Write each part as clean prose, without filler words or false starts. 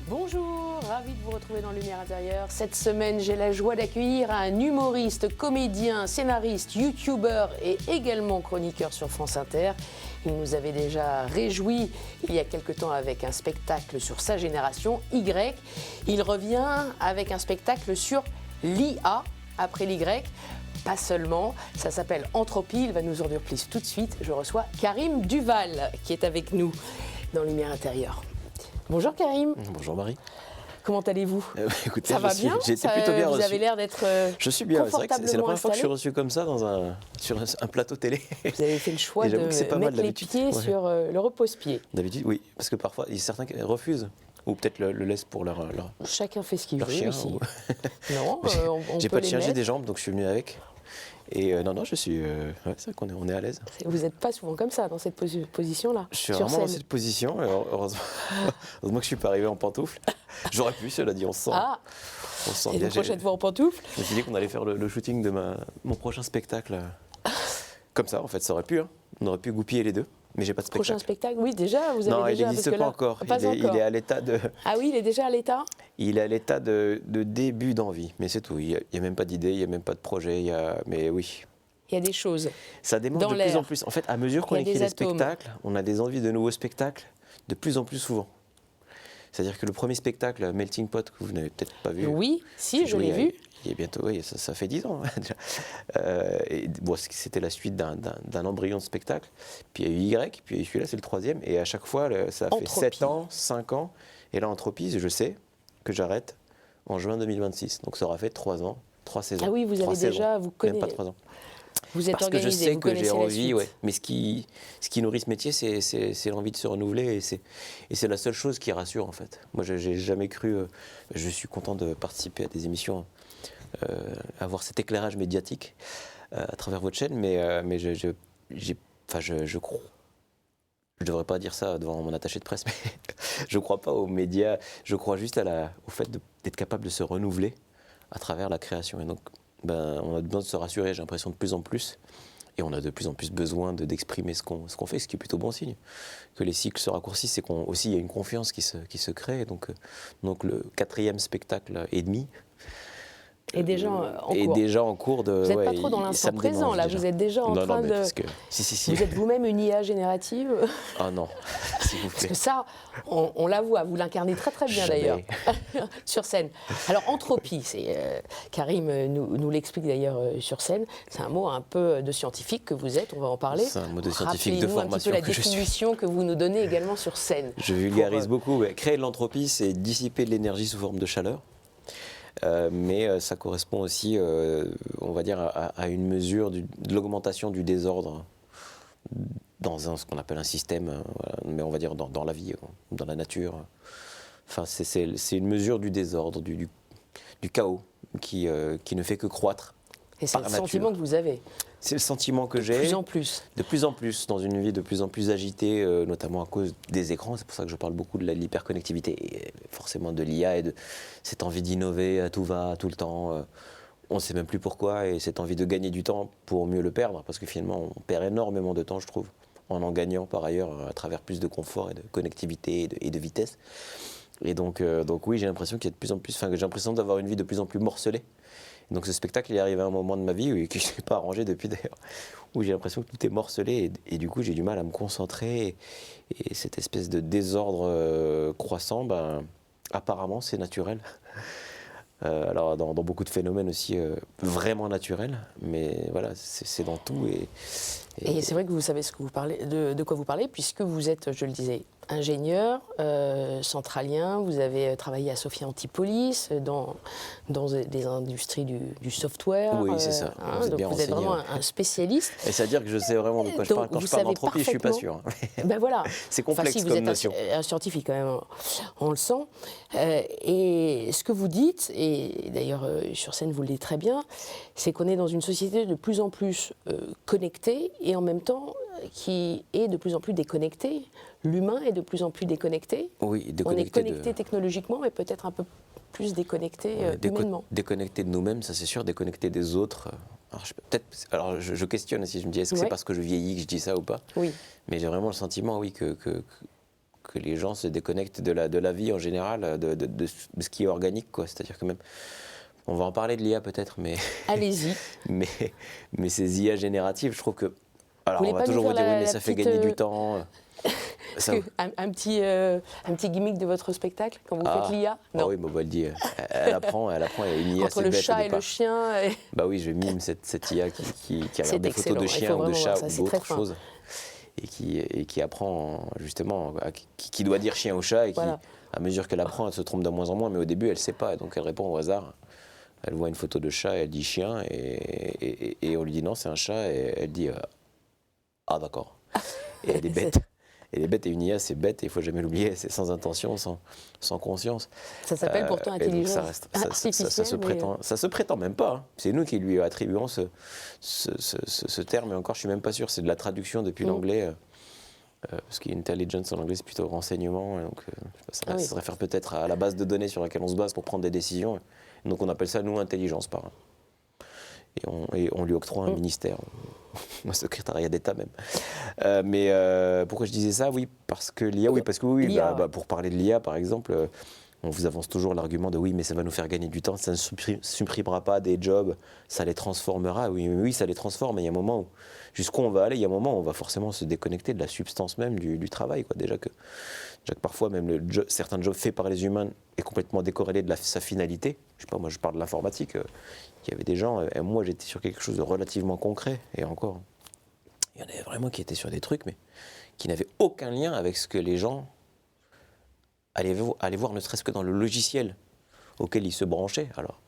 Bonjour, ravi de vous retrouver dans Lumière Intérieure. Cette semaine, j'ai la joie d'accueillir un humoriste, comédien, scénariste, youtubeur et également chroniqueur sur France Inter. Il nous avait déjà réjouis il y a quelque temps avec un spectacle sur sa génération, Y. Il revient avec un spectacle sur l'IA après l'Y. Pas seulement, ça s'appelle Entropie. Il va nous en dire plus tout de suite. Je reçois Karim Duval qui est avec nous dans Lumière Intérieure. Bonjour Karim. Bonjour Marie. Comment allez-vous? Écoutez, ça va bien? J'ai été plutôt bien reçu. Vous avez l'air d'être Je suis bien, c'est vrai que c'est la première fois que je suis installé. reçu comme ça sur un plateau télé. Vous avez fait le choix de mettre les pieds sur le repose-pied. D'habitude, oui, parce que parfois, il y a certains qui refusent, ou peut-être le laissent pour leur Chacun fait ce qu'il veut chien, ici. ou... Non, on J'ai peut pas de les chien, j'ai mettre. des jambes, donc je suis venu avec. Et non, je suis... c'est vrai qu'on est à l'aise. Vous n'êtes pas souvent comme ça, dans cette position-là. Je suis sur vraiment dans scène. cette position, et heureusement que je ne suis pas arrivé en pantoufles. J'aurais pu, cela dit, on se sent. Ah, On se sent et bien. une prochaine fois en pantoufles? Je me suis dit qu'on allait faire le shooting de mon prochain spectacle. Comme ça, en fait, ça aurait pu. Hein. On aurait pu goupiller les deux, mais j'ai pas de spectacle. Prochain spectacle, oui, déjà, vous avez Non, déjà... il n'existe pas encore. Pas encore. Il est à l'état de... Ah oui, il est déjà à l'état? Il est à l'état de début d'envie, mais c'est tout. Il n'y a même pas d'idée, il n'y a même pas de projet. Mais oui, Il y a des choses. ça démarre Dans de plus l'air. en plus. En fait, à mesure qu'on Il y a écrit des les atomes. spectacles, on a des envies de nouveaux spectacles de plus en plus souvent. C'est-à-dire que le premier spectacle, Melting Pot, que vous n'avez peut-être pas vu. Oui, si, je l'ai joué vu. Il est bientôt, oui, ça fait 10 ans. Déjà. Et, bon, c'était la suite d'un embryon de spectacle. Puis il y a eu Y, puis celui-là, c'est le troisième. Et à chaque fois, ça a fait Entropie. 7 ans, 5 ans. Et là, Entropie, je sais que j'arrête en juin 2026. Donc ça aura fait 3 ans, 3 saisons. Ah oui, vous 3 avez saisons. déjà, vous connaissez... Même pas 3 ans. Vous êtes Parce que je organisé, sais vous que j'ai connaissez la envie, suite. ouais. Mais ce qui nourrit ce métier, c'est l'envie de se renouveler. Et c'est la seule chose qui rassure, en fait. Moi, j'ai jamais cru... je suis content de participer à des émissions, avoir cet éclairage médiatique à travers votre chaîne, mais je crois... Je ne devrais pas dire ça devant mon attaché de presse, mais je ne crois pas aux médias. Je crois juste au fait d'être capable de se renouveler à travers la création. Et donc, on a besoin de se rassurer, j'ai l'impression, de plus en plus. Et on a de plus en plus besoin d'exprimer ce qu'on fait, ce qui est plutôt bon signe. Que les cycles se raccourcissent, c'est qu'il y a une confiance qui se crée. Donc le 4e spectacle et demi Et déjà en est cours. déjà en cours de... Vous n'êtes pas trop dans l'instant présent, là. Vous êtes déjà en train de... Parce que, si. Vous êtes vous-même une IA générative? Ah non, s'il vous Parce plaît. que ça, on l'avoue, vous l'incarnez très très bien Jamais. d'ailleurs, sur scène. Alors, entropie, Karim nous l'explique d'ailleurs sur scène, c'est un mot un peu de scientifique que vous êtes, on va en parler. C'est un mot de scientifique de Rappelez-nous un petit peu formation la que je suis. définition que vous nous donnez également sur scène. Je vulgarise beaucoup. Créer de l'entropie, c'est dissiper de l'énergie sous forme de chaleur. Mais ça correspond aussi, on va dire, à une mesure de l'augmentation du désordre dans ce qu'on appelle un système, mais on va dire dans la vie, dans la nature. Enfin, c'est une mesure du désordre, du chaos, qui ne fait que croître. Et c'est par le nature. sentiment que vous avez, C'est le sentiment que de j'ai. plus en plus. De plus en plus, dans une vie de plus en plus agitée, notamment à cause des écrans. C'est pour ça que je parle beaucoup de l'hyperconnectivité, et forcément de l'IA et de cette envie d'innover à tout va, tout le temps. On ne sait même plus pourquoi, et cette envie de gagner du temps pour mieux le perdre, parce que finalement, on perd énormément de temps, je trouve, en gagnant par ailleurs à travers plus de confort et de connectivité et de vitesse. Et donc oui, j'ai l'impression qu'il y a de plus en plus, j'ai l'impression d'avoir une vie de plus en plus morcelée. Donc ce spectacle, il est arrivé à un moment de ma vie que je n'ai pas arrangé depuis d'ailleurs, où j'ai l'impression que tout est morcelé et du coup j'ai du mal à me concentrer et cette espèce de désordre croissant, apparemment c'est naturel. Alors dans beaucoup de phénomènes aussi vraiment naturels, mais voilà, c'est dans tout. Et c'est vrai que vous savez ce que vous parlez, de quoi vous parlez, puisque vous êtes, je le disais, ingénieur, centralien, vous avez travaillé à Sophia Antipolis, dans des industries du software. Oui, c'est ça. Vous êtes bien donc vous êtes renseigné, vraiment un spécialiste. Et c'est-à-dire que je sais vraiment de quoi je parle. Quand je parle d'entropie, je ne suis pas sûr. Ben voilà. C'est complexe si, vous comme êtes notion. un scientifique quand même, on le sent. Et ce que vous dites, et d'ailleurs sur scène vous le dites très bien, c'est qu'on est dans une société de plus en plus connectée et en même temps qui est de plus en plus déconnectée. L'humain est de plus en plus déconnecté. Oui, On est déconnecté connecté technologiquement, mais peut-être un peu plus déconnecté humainement. Déconnecté de nous-mêmes, ça c'est sûr, déconnecté des autres. Alors je questionne si je me dis, est-ce que c'est parce que je vieillis que je dis ça ou pas? Oui. Mais j'ai vraiment le sentiment, oui, que que les gens se déconnectent de la vie en général, de ce qui est organique, quoi. C'est-à-dire que même, on va en parler de l'IA peut-être, mais allez-y. mais ces IA génératives, je trouve que, alors Vous on voulez va pas nous toujours vous faire dire oui, mais la ça fait petite, gagner du temps. Ça- un petit gimmick de votre spectacle quand vous faites l'IA? Ah oui, bah, elle dit, elle apprend, et une IA Entre c'est le bête au chat et départ. le chien. Bah oui, je mime cette IA qui C'est regarde des photos de excellent. Il chiens faut ou de vraiment chats voir ça, ou c'est très d'autres fin. choses, et qui apprend justement, qui doit dire chien au chat, et qui, Voilà. à mesure qu'elle apprend, elle se trompe de moins en moins, mais au début, elle ne sait pas, et donc elle répond au hasard. Elle voit une photo de chat, et elle dit chien, et on lui dit non, c'est un chat, et elle dit ah d'accord. Et elle est bête. Et les bêtes et une IA, c'est bête, et il ne faut jamais l'oublier, c'est sans intention, sans conscience. Ça s'appelle pourtant Et donc intelligence artificielle. ça se prétend même pas. Hein. C'est nous qui lui attribuons ce terme, et encore, je ne suis même pas sûr, c'est de la traduction depuis l'anglais. Parce qu'intelligence en anglais, c'est plutôt renseignement. Et donc, ça se réfère peut-être à la base de données sur laquelle on se base pour prendre des décisions. Donc, on appelle ça, nous, intelligence par. Et on lui octroie un ministère, un secrétariat d'État même. Mais pourquoi je disais ça? Oui, parce que l'IA, pour parler de l'IA, par exemple, on vous avance toujours l'argument de oui, mais ça va nous faire gagner du temps, ça ne supprimera pas des jobs, ça les transformera. Oui, ça les transforme, mais il y a un moment où, jusqu'où on va aller, il y a un moment où on va forcément se déconnecter de la substance même du travail, quoi. Déjà que parfois même certains jobs faits par les humains est complètement décorrélé de sa finalité. Je sais pas, moi je parle de l'informatique, il y avait des gens, et moi j'étais sur quelque chose de relativement concret, et encore, il y en avait vraiment qui étaient sur des trucs, mais qui n'avaient aucun lien avec ce que les gens allaient voir, ne serait-ce que dans le logiciel auquel ils se branchaient. Alors,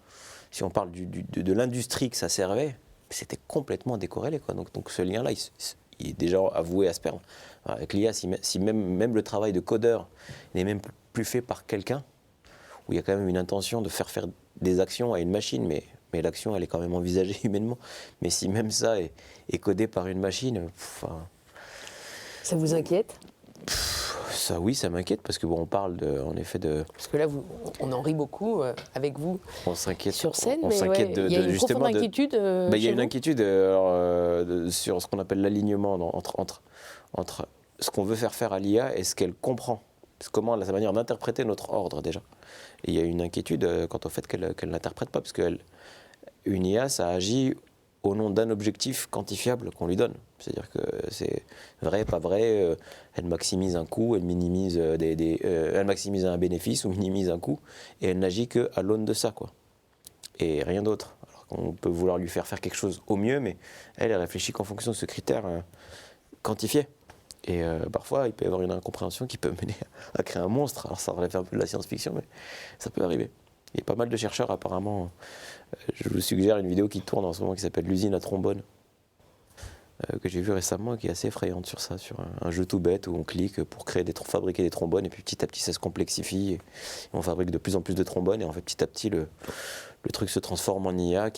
si on parle de l'industrie que ça servait, c'était complètement décorrélé, quoi. Donc ce lien-là, il est déjà avoué à se perdre. Alors, avec l'IA, si même le travail de codeur n'est même plus fait par quelqu'un, où il y a quand même une intention de faire des actions à une machine, mais l'action, elle est quand même envisagée humainement. Mais si même ça est codé par une machine, ça vous inquiète? Ça, oui, ça m'inquiète, parce que on parle en effet de... Parce que là, on en rit beaucoup avec vous sur scène, on mais s'inquiète il y a une profonde inquiétude il y a une inquiétude sur ce qu'on appelle l'alignement entre ce qu'on veut faire à l'IA et ce qu'elle comprend. Comment sa manière d'interpréter notre ordre, déjà. Et il y a une inquiétude quant au fait qu'elle n'interprète pas, parce qu'une IA, ça agit au nom d'un objectif quantifiable qu'on lui donne. C'est-à-dire que c'est vrai, pas vrai, elle maximise un coût, elle minimise elle maximise un bénéfice ou minimise un coût, et elle n'agit qu'à l'aune de ça, quoi. Et rien d'autre. Alors qu'on peut vouloir lui faire quelque chose au mieux, mais elle réfléchit qu'en fonction de ce critère quantifié. Et parfois, il peut y avoir une incompréhension qui peut mener à créer un monstre. Alors ça relève un peu de la science-fiction, mais ça peut arriver. Il y a pas mal de chercheurs apparemment. Je vous suggère une vidéo qui tourne en ce moment qui s'appelle l'usine à trombone, que j'ai vue récemment, qui est assez effrayante sur ça, sur un jeu tout bête où on clique pour fabriquer des trombones, et puis petit à petit ça se complexifie, et on fabrique de plus en plus de trombones, et en fait petit à petit le truc se transforme en IA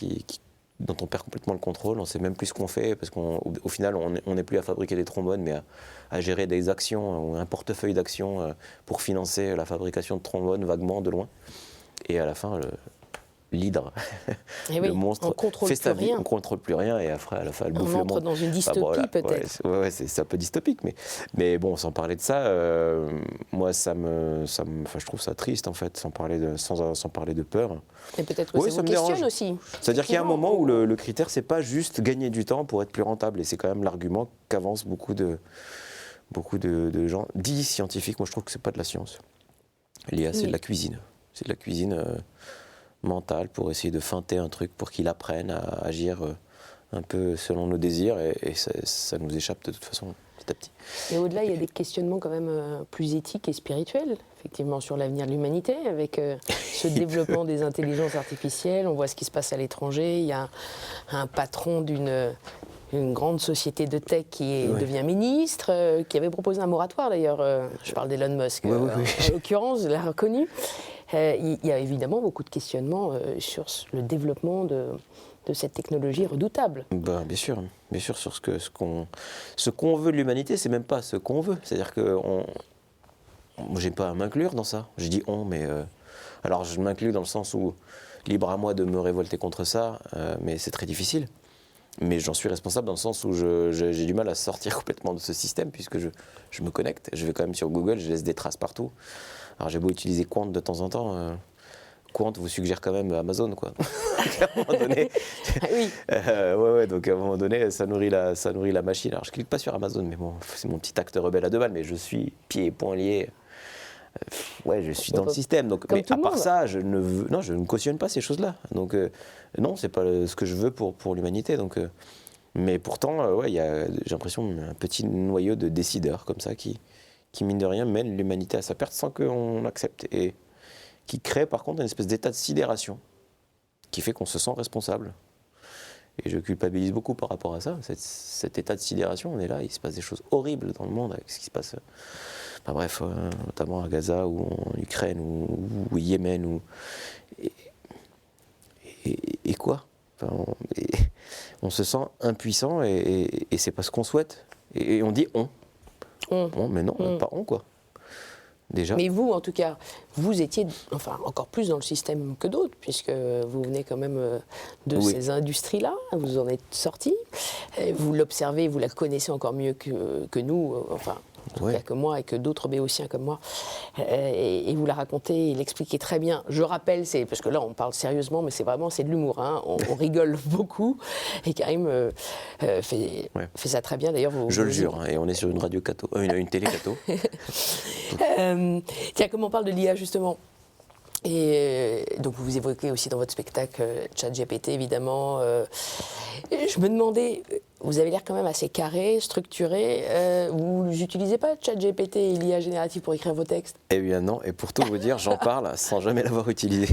dont on perd complètement le contrôle. On ne sait même plus ce qu'on fait, parce qu'au final on n'est plus à fabriquer des trombones, mais à gérer des actions, ou un portefeuille d'actions pour financer la fabrication de trombones vaguement de loin. Et à la fin, l'hydre, le monstre, fait sa vie, on ne contrôle plus rien, et après, à la fin, elle bouffe le monde. On entre dans une dystopie, peut-être. Ouais, c'est un peu dystopique, mais bon, sans parler de ça, moi, je trouve ça triste, en fait, sans parler de peur. Et peut-être que ça vous questionne aussi. C'est-à-dire qu'il y a un moment où le critère, c'est pas juste gagner du temps pour être plus rentable, et c'est quand même l'argument qu'avancent beaucoup de gens dits scientifiques. Moi, je trouve que c'est pas de la science. L'IA, c'est de la cuisine. C'est de la cuisine mentale pour essayer de feinter un truc pour qu'il apprenne à agir un peu selon nos désirs, et ça nous échappe de toute façon petit à petit. Et au-delà, il y a des questionnements quand même plus éthiques et spirituels, effectivement, sur l'avenir de l'humanité, avec ce développement des intelligences artificielles. On voit ce qui se passe à l'étranger. Il y a un patron d'une grande société de tech qui devient ministre, qui avait proposé un moratoire d'ailleurs. Je parle d'Elon Musk, en l'occurrence, je l'ai reconnu. Il y a évidemment beaucoup de questionnements sur le développement de cette technologie redoutable. Bien sûr, sur ce qu'on veut de l'humanité, c'est même pas ce qu'on veut. C'est-à-dire que j'ai pas à m'inclure dans ça. Je dis on, mais alors je m'inclus dans le sens où libre à moi de me révolter contre ça, mais c'est très difficile. Mais j'en suis responsable dans le sens où j'ai du mal à sortir complètement de ce système, puisque je me connecte, je vais quand même sur Google, je laisse des traces partout. Alors j'ai beau utiliser Quant de temps en temps, Quant vous suggère quand même Amazon, quoi. Donc, à un moment donné, donc à un moment donné, ça nourrit la machine. Alors je clique pas sur Amazon, mais bon, c'est mon petit acte rebelle à deux balles, mais je suis pieds et poings liés. Je suis dans le système. Donc, mais à part ça, je ne cautionne pas ces choses-là. Donc non, c'est pas ce que je veux pour l'humanité. Donc, mais pourtant, j'ai l'impression un petit noyau de décideurs comme ça qui mine de rien mène l'humanité à sa perte sans qu'on l'accepte, et qui crée par contre une espèce d'état de sidération qui fait qu'on se sent responsable. Et je culpabilise beaucoup par rapport à ça, cet état de sidération. On est là, il se passe des choses horribles dans le monde avec ce qui se passe, notamment à Gaza ou en Ukraine ou au Yémen. Et quoi, on se sent impuissant et c'est pas ce qu'on souhaite. Et on dit on. Mais non, pas on, quoi. Déjà. Mais vous, en tout cas, vous étiez encore plus dans le système que d'autres, puisque vous venez quand même de ces industries-là, vous en êtes sortis, vous l'observez, vous la connaissez encore mieux que nous, en tout cas que moi et que d'autres béotiens comme moi, et vous la racontez, il l'expliquait très bien. Je rappelle, parce que là on parle sérieusement, mais c'est de l'humour, hein. On rigole beaucoup, et Karim fait ça très bien d'ailleurs. Je le jure, hein, et on est sur une radio catho, une télé catho. Tiens, comme on parle de l'IA justement, et donc vous évoquez aussi dans votre spectacle ChatGPT évidemment, je me demandais, vous avez l'air quand même assez carré, structuré, vous n'utilisez pas ChatGPT et l'IA générative pour écrire vos textes? Eh bien non, et pour tout vous dire, j'en parle sans jamais l'avoir utilisé.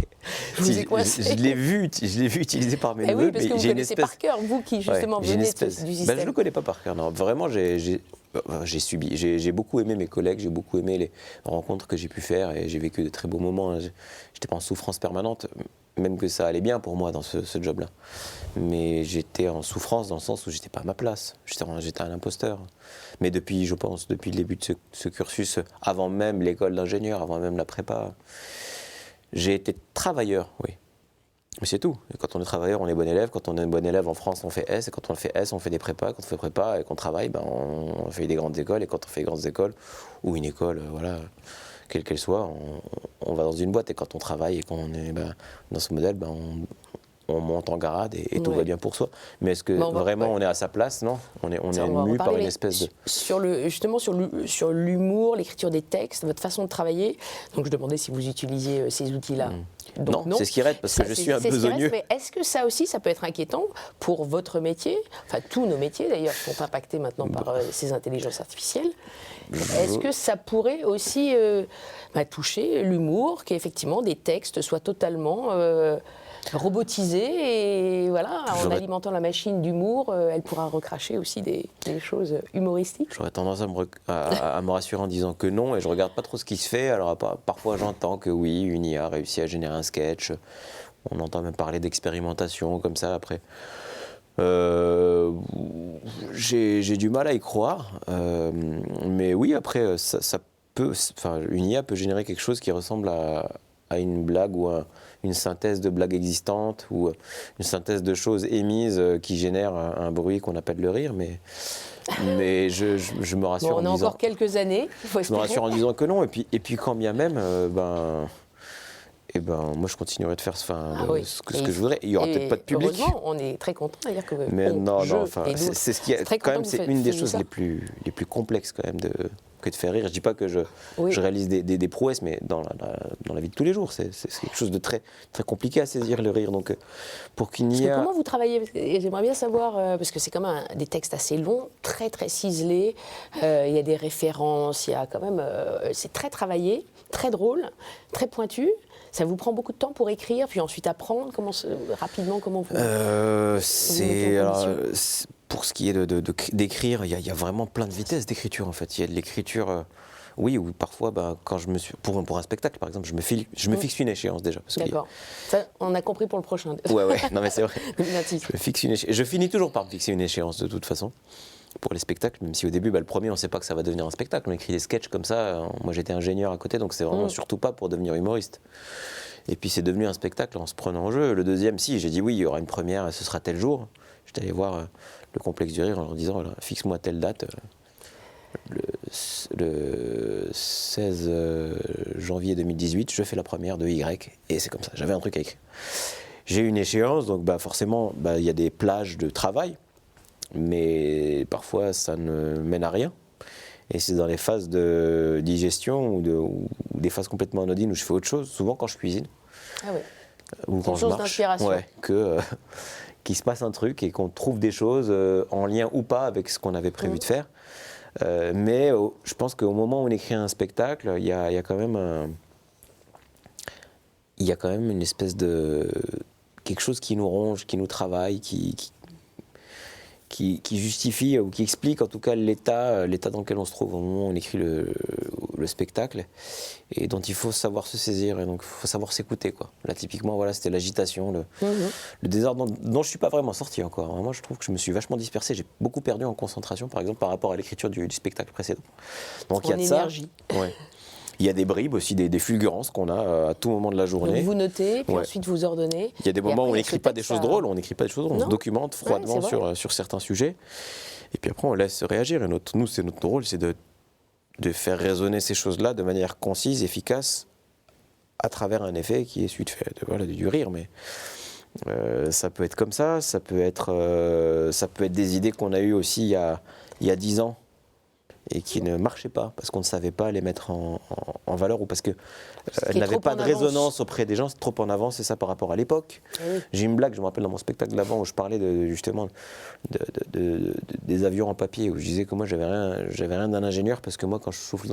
Je l'ai vu utilisé par mes neveux, oui, parce que vous connaissez par cœur, vous qui justement venez du système. Je ne le connais pas par cœur, non. Vraiment, j'ai beaucoup aimé mes collègues, j'ai beaucoup aimé les rencontres que j'ai pu faire, et j'ai vécu de très beaux moments. J'étais pas en souffrance permanente, même que ça allait bien pour moi dans ce job-là. Mais j'étais en souffrance dans le sens où j'étais pas à ma place, j'étais un imposteur. Mais depuis le début de ce cursus, avant même l'école d'ingénieur, avant même la prépa, j'ai été travailleur, oui. Mais c'est tout. Et quand on est travailleur, on est bon élève. Quand on est bon élève en France, on fait S. Et quand on fait S, on fait des prépas. Quand on fait prépa et qu'on travaille, on fait des grandes écoles. Et quand on fait des grandes écoles, ou une école, quelle qu'elle soit, on va dans une boîte. Et quand on travaille et qu'on est dans ce modèle, on monte en grade et tout va bien pour soi. Mais est-ce que vraiment on est à sa place? Non. On est mu par une espèce de... Justement sur l'humour, l'écriture des textes, votre façon de travailler. Donc je demandais si vous utilisiez ces outils-là. Donc, non, c'est ce qui reste parce que je suis un besogneux. Mais est-ce que ça aussi, ça peut être inquiétant pour votre métier? Enfin, tous nos métiers d'ailleurs sont impactés maintenant par ces intelligences artificielles. Est-ce que ça pourrait aussi toucher l'humour, qu'effectivement des textes soient totalement robotisés et en alimentant la machine d'humour, elle pourra recracher aussi des choses humoristiques? J'aurais tendance à me rassurer en disant que non, et je regarde pas trop ce qui se fait. Alors parfois j'entends que oui, une IA a réussi à générer un sketch. On entend même parler d'expérimentation comme ça après. J'ai du mal à y croire, mais oui, après une IA peut générer quelque chose qui ressemble à une blague ou une synthèse de blagues existantes ou une synthèse de choses émises qui génèrent un bruit qu'on appelle le rire, mais je me rassure en disant... On a encore quelques années, il faut espérer. Je me rassure en disant que non, et puis quand bien même, moi je continuerai de faire ce que je voudrais. Il n'y aura peut-être pas de public. Heureusement, on est très content d'ailleurs que. Mais c'est ce qui est quand même, c'est une des choses les plus complexes quand même que de faire rire. Je dis pas que je réalise des prouesses, mais dans la vie de tous les jours, c'est quelque chose de très très compliqué à saisir, le rire. Donc pour qu'il n'y ait. Comment vous travaillez? J'aimerais bien savoir parce que c'est quand même des textes assez longs, très très ciselés. Il y a des références, il y a quand même, c'est très travaillé, très drôle, très pointu. Ça vous prend beaucoup de temps pour écrire, puis ensuite apprendre rapidement comment vous... Pour ce qui est d'écrire, il y a vraiment plein de vitesses d'écriture en fait. Il y a de l'écriture, oui, ou parfois, quand je me suis pour un spectacle par exemple, je me fixe une échéance déjà. D'accord. Ça, on a compris pour le prochain. Ouais, non mais c'est vrai. Je me fixe une échéance. Je finis toujours par me fixer une échéance de toute façon. Pour les spectacles, même si au début, le premier, on ne sait pas que ça va devenir un spectacle. On écrit des sketchs comme ça. Moi, j'étais ingénieur à côté, donc c'est vraiment surtout pas pour devenir humoriste. Et puis, c'est devenu un spectacle en se prenant en jeu. Le deuxième, j'ai dit oui, il y aura une première et ce sera tel jour. J'étais allé voir le complexe du rire en leur disant, voilà, fixe-moi telle date, le 16 janvier 2018, je fais la première de Y, et c'est comme ça, j'avais un truc à écrire. J'ai une échéance, donc forcément, il y a des plages de travail, mais parfois ça ne mène à rien. Et c'est dans les phases de digestion ou des phases complètement anodines où je fais autre chose, souvent quand je cuisine. Ah ouais. Ou quand je marche. Ouais, qu'il se passe un truc et qu'on trouve des choses en lien ou pas avec ce qu'on avait prévu de faire. Mais je pense qu'au moment où on écrit un spectacle, il y a quand même une espèce de quelque chose qui nous ronge, qui nous travaille, qui justifie ou qui explique en tout cas l'état dans lequel on se trouve au moment où on écrit le spectacle, et dont il faut savoir se saisir, et donc il faut savoir s'écouter, quoi. Là typiquement, voilà, c'était l'agitation, le désordre dont je ne suis pas vraiment sorti encore. Moi je trouve que je me suis vachement dispersé, j'ai beaucoup perdu en concentration par exemple par rapport à l'écriture du spectacle précédent. Donc il y a de énergie. Ça. Ouais. Il y a des bribes aussi, des fulgurances qu'on a à tout moment de la journée. Donc vous notez, puis ensuite vous ordonnez. Il y a des moments où on n'écrit pas des choses drôles, on se documente froidement sur certains sujets. Et puis après, on laisse réagir. Et notre rôle, c'est de faire résonner ces choses-là de manière concise, efficace, à travers un effet qui est celui du rire. Mais ça peut être comme ça peut être des idées qu'on a eues aussi il y a 10 ans. Et qui ne marchaient pas, parce qu'on ne savait pas les mettre en valeur, ou parce qu'elles n'avaient pas de résonance auprès des gens, c'est trop en avance, c'est ça par rapport à l'époque. Oui. J'ai une blague, je me rappelle dans mon spectacle d'avant, où je parlais justement des avions en papier, où je disais que moi j'avais rien d'un ingénieur, parce que moi quand je souffle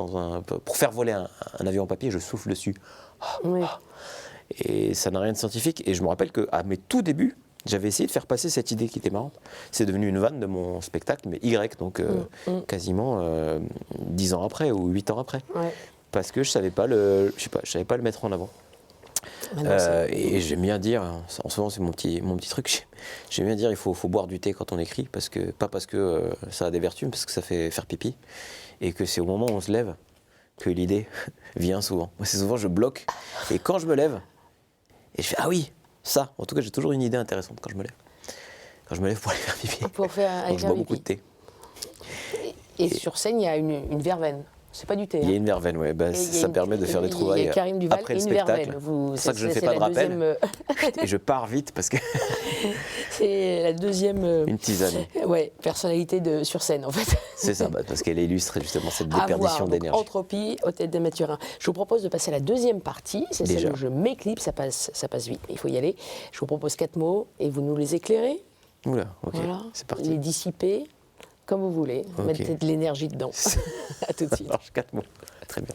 pour faire voler un avion en papier, je souffle dessus. Oui. Et ça n'a rien de scientifique, et je me rappelle qu'à mes tout débuts, j'avais essayé de faire passer cette idée qui était marrante. C'est devenu une vanne de mon spectacle, mais Y, donc quasiment 10 ans après ou 8 ans après. Ouais. Parce que je savais pas le mettre en avant. Et j'aime bien dire, en ce moment c'est mon petit truc, j'aime bien dire il faut boire du thé quand on écrit, pas parce que ça a des vertus, mais parce que ça fait faire pipi. Et que c'est au moment où on se lève que l'idée vient souvent. Moi c'est souvent je bloque, et quand je me lève, et je fais ah oui, ça, en tout cas, j'ai toujours une idée intéressante quand je me lève. Quand je me lève pour aller faire pipi. Donc je bois beaucoup de thé. Et sur scène, il y a une verveine. C'est pas du thé. Il y a une verveine, oui. Ça permet de faire des trouvailles après le spectacle. C'est pour ça que je ne fais pas de rappel. Et je pars vite parce que... C'est la deuxième... Une tisane. Ouais, personnalité sur scène, en fait. C'est ça, parce qu'elle illustre justement cette déperdition d'énergie. Entropie aux têtes des Mathurin. Je vous propose de passer à la deuxième partie. C'est celle où je m'éclipse, ça passe vite, mais il faut y aller. Je vous propose 4 mots et vous nous les éclairez. Oula, ok, voilà. C'est parti. Les dissiper. Comme vous voulez, mettez de l'énergie dedans. À tout de suite. 4 mots, très bien.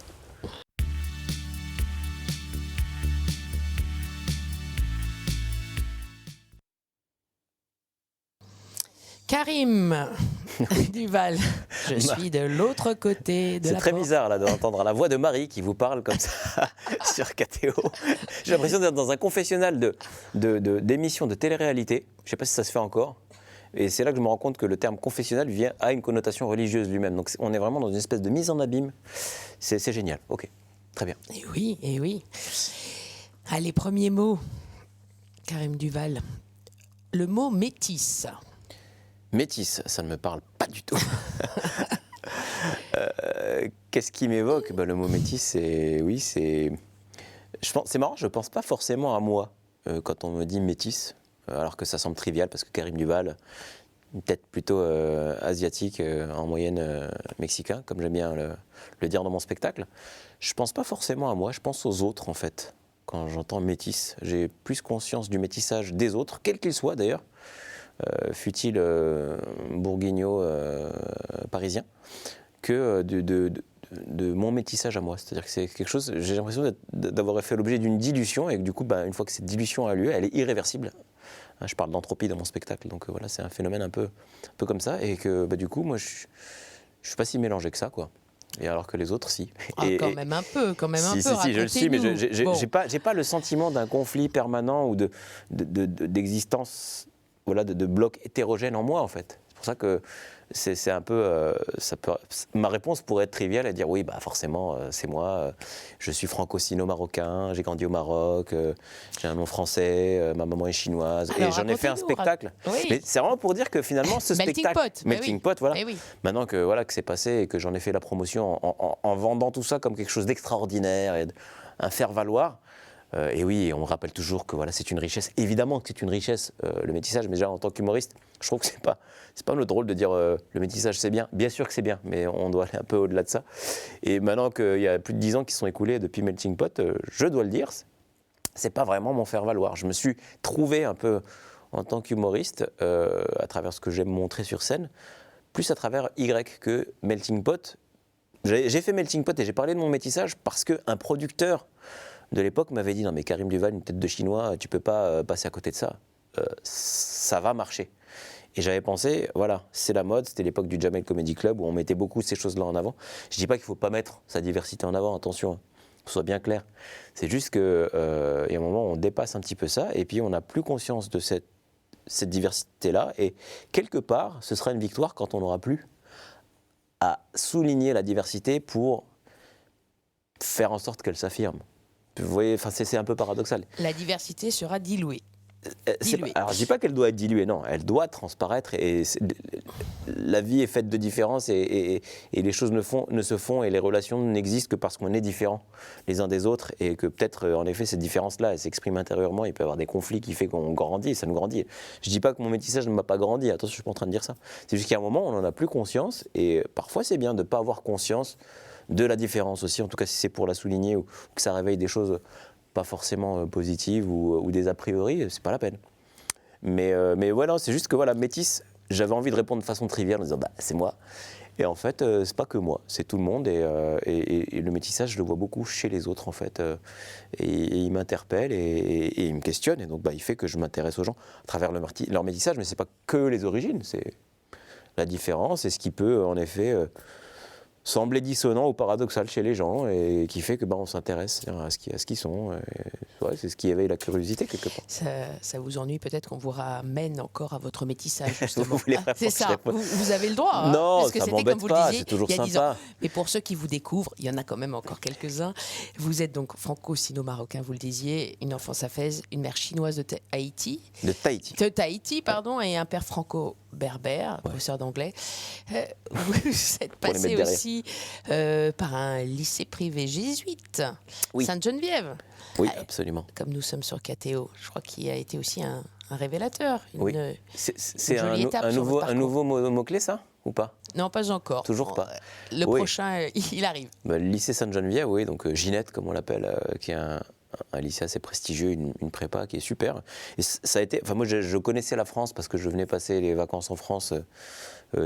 Karim Duval, je suis de l'autre côté de la porte. C'est très bizarre là d'entendre la voix de Marie qui vous parle comme ça sur KTO. J'ai l'impression d'être dans un confessionnal d'émissions de télé-réalité. Je ne sais pas si ça se fait encore. Et c'est là que je me rends compte que le terme confessionnal a une connotation religieuse lui-même. Donc on est vraiment dans une espèce de mise en abîme. C'est génial. Ok, très bien. Et oui. Allez, premier mot, Karim Duval. Le mot métisse. Métisse, ça ne me parle pas du tout. Qu'est-ce qui m'évoque ? Le mot métisse, c'est marrant, je ne pense pas forcément à moi quand on me dit métisse. Alors que ça semble trivial parce que Karim Duval, une tête plutôt asiatique, en moyenne mexicain, comme j'aime bien le dire dans mon spectacle. Je ne pense pas forcément à moi, je pense aux autres en fait. Quand j'entends métis, j'ai plus conscience du métissage des autres, quel qu'il soit d'ailleurs, fût-il bourguignon parisien, que de mon métissage à moi. C'est-à-dire que c'est quelque chose, j'ai l'impression d'avoir fait l'objet d'une dilution et que du coup, une fois que cette dilution a lieu, elle est irréversible. Je parle d'entropie dans mon spectacle, donc voilà, c'est un phénomène un peu comme ça, et que du coup, moi, je suis pas si mélangé que ça, quoi. Et alors que les autres, si. Quand même un peu. Si, je le suis, mais j'ai pas le sentiment d'un conflit permanent ou d'existence, voilà, de blocs hétérogènes en moi, en fait. C'est pour ça que c'est un peu, ma réponse pourrait être triviale et dire oui, bah forcément, c'est moi. Je suis franco-sino-marocain, j'ai grandi au Maroc, j'ai un nom français, ma maman est chinoise, Alors, et j'en ai fait un spectacle. Oui. Mais c'est vraiment pour dire que finalement, ce Melting spectacle, pot, Melting Pot, voilà. Oui. Maintenant que voilà que c'est passé et que j'en ai fait la promotion en vendant tout ça comme quelque chose d'extraordinaire et un faire-valoir. Et oui, on me rappelle toujours que voilà, c'est une richesse. Évidemment que c'est une richesse, le métissage, mais déjà en tant qu'humoriste, je trouve que c'est pas notre rôle de dire le métissage c'est bien. Bien sûr que c'est bien, mais on doit aller un peu au-delà de ça. Et maintenant qu'il y a plus de 10 ans qui se sont écoulés depuis Melting Pot, je dois le dire, c'est pas vraiment mon faire-valoir. Je me suis trouvé un peu en tant qu'humoriste, à travers ce que j'aime montrer sur scène, plus à travers Y que Melting Pot. J'ai fait Melting Pot et j'ai parlé de mon métissage parce qu'un producteur de l'époque m'avait dit non mais Karim Duval, une tête de chinois, tu peux pas passer à côté de ça. Ça va marcher. Et j'avais pensé, voilà, c'est la mode, c'était l'époque du Jamel Comedy Club où on mettait beaucoup ces choses-là en avant. Je dis pas qu'il faut pas mettre sa diversité en avant, attention, que ce soit bien clair. C'est juste qu'il y a un moment où on dépasse un petit peu ça et puis on n'a plus conscience de cette diversité-là. Et quelque part, ce sera une victoire quand on n'aura plus à souligner la diversité pour faire en sorte qu'elle s'affirme. Vous voyez, c'est un peu paradoxal. La diversité sera diluée. Alors je dis pas qu'elle doit être diluée, non, elle doit transparaître et la vie est faite de différences et les choses ne se font et les relations n'existent que parce qu'on est différents les uns des autres et que peut-être en effet cette différence-là elle s'exprime intérieurement, il peut y avoir des conflits qui font qu'on grandit et ça nous grandit. Je dis pas que mon métissage ne m'a pas grandi, attention je suis pas en train de dire ça, c'est juste qu'à un moment on n'en a plus conscience et parfois c'est bien de ne pas avoir conscience de la différence aussi, en tout cas si c'est pour la souligner ou que ça réveille des choses pas forcément positives ou des a priori, c'est pas la peine. Mais voilà, c'est juste que voilà, métis, j'avais envie de répondre de façon triviale en disant bah c'est moi. Et en fait, c'est pas que moi, c'est tout le monde. Et le métissage, je le vois beaucoup chez les autres en fait. Et il m'interpelle et il me questionne. Et donc bah, il fait que je m'intéresse aux gens à travers leur métissage. Mais c'est pas que les origines, c'est la différence et ce qui peut en effet semblait dissonant ou paradoxal chez les gens et qui fait que on s'intéresse à ce qu'ils sont. Ouais, c'est ce qui éveille la curiosité quelque part. Ça vous ennuie peut-être qu'on vous ramène encore à votre métissage justement. C'est ça, vous avez le droit. Hein, non, parce que ça c'était m'embête comme vous pas, le disiez, c'est toujours il y a 10 sympa. ans. Mais pour ceux qui vous découvrent, il y en a quand même encore quelques-uns. Vous êtes donc franco-sino-marocain, vous le disiez, une enfance à Fès, une mère chinoise de Tahiti. De Tahiti, pardon, et un père franco-berbère, professeur d'anglais. Vous êtes passé aussi par un lycée privé jésuite, Sainte-Geneviève. Oui, absolument. Comme nous sommes sur KTO, je crois qu'il a été aussi un révélateur. C'est un nouveau mot-clé, ça, ou pas? Non, pas encore. Toujours pas. Le prochain, il arrive. Le lycée Sainte-Geneviève, oui, donc Ginette, comme on l'appelle, qui est un lycée assez prestigieux, une prépa qui est super. Et ça a été, moi, je connaissais la France parce que je venais passer les vacances en France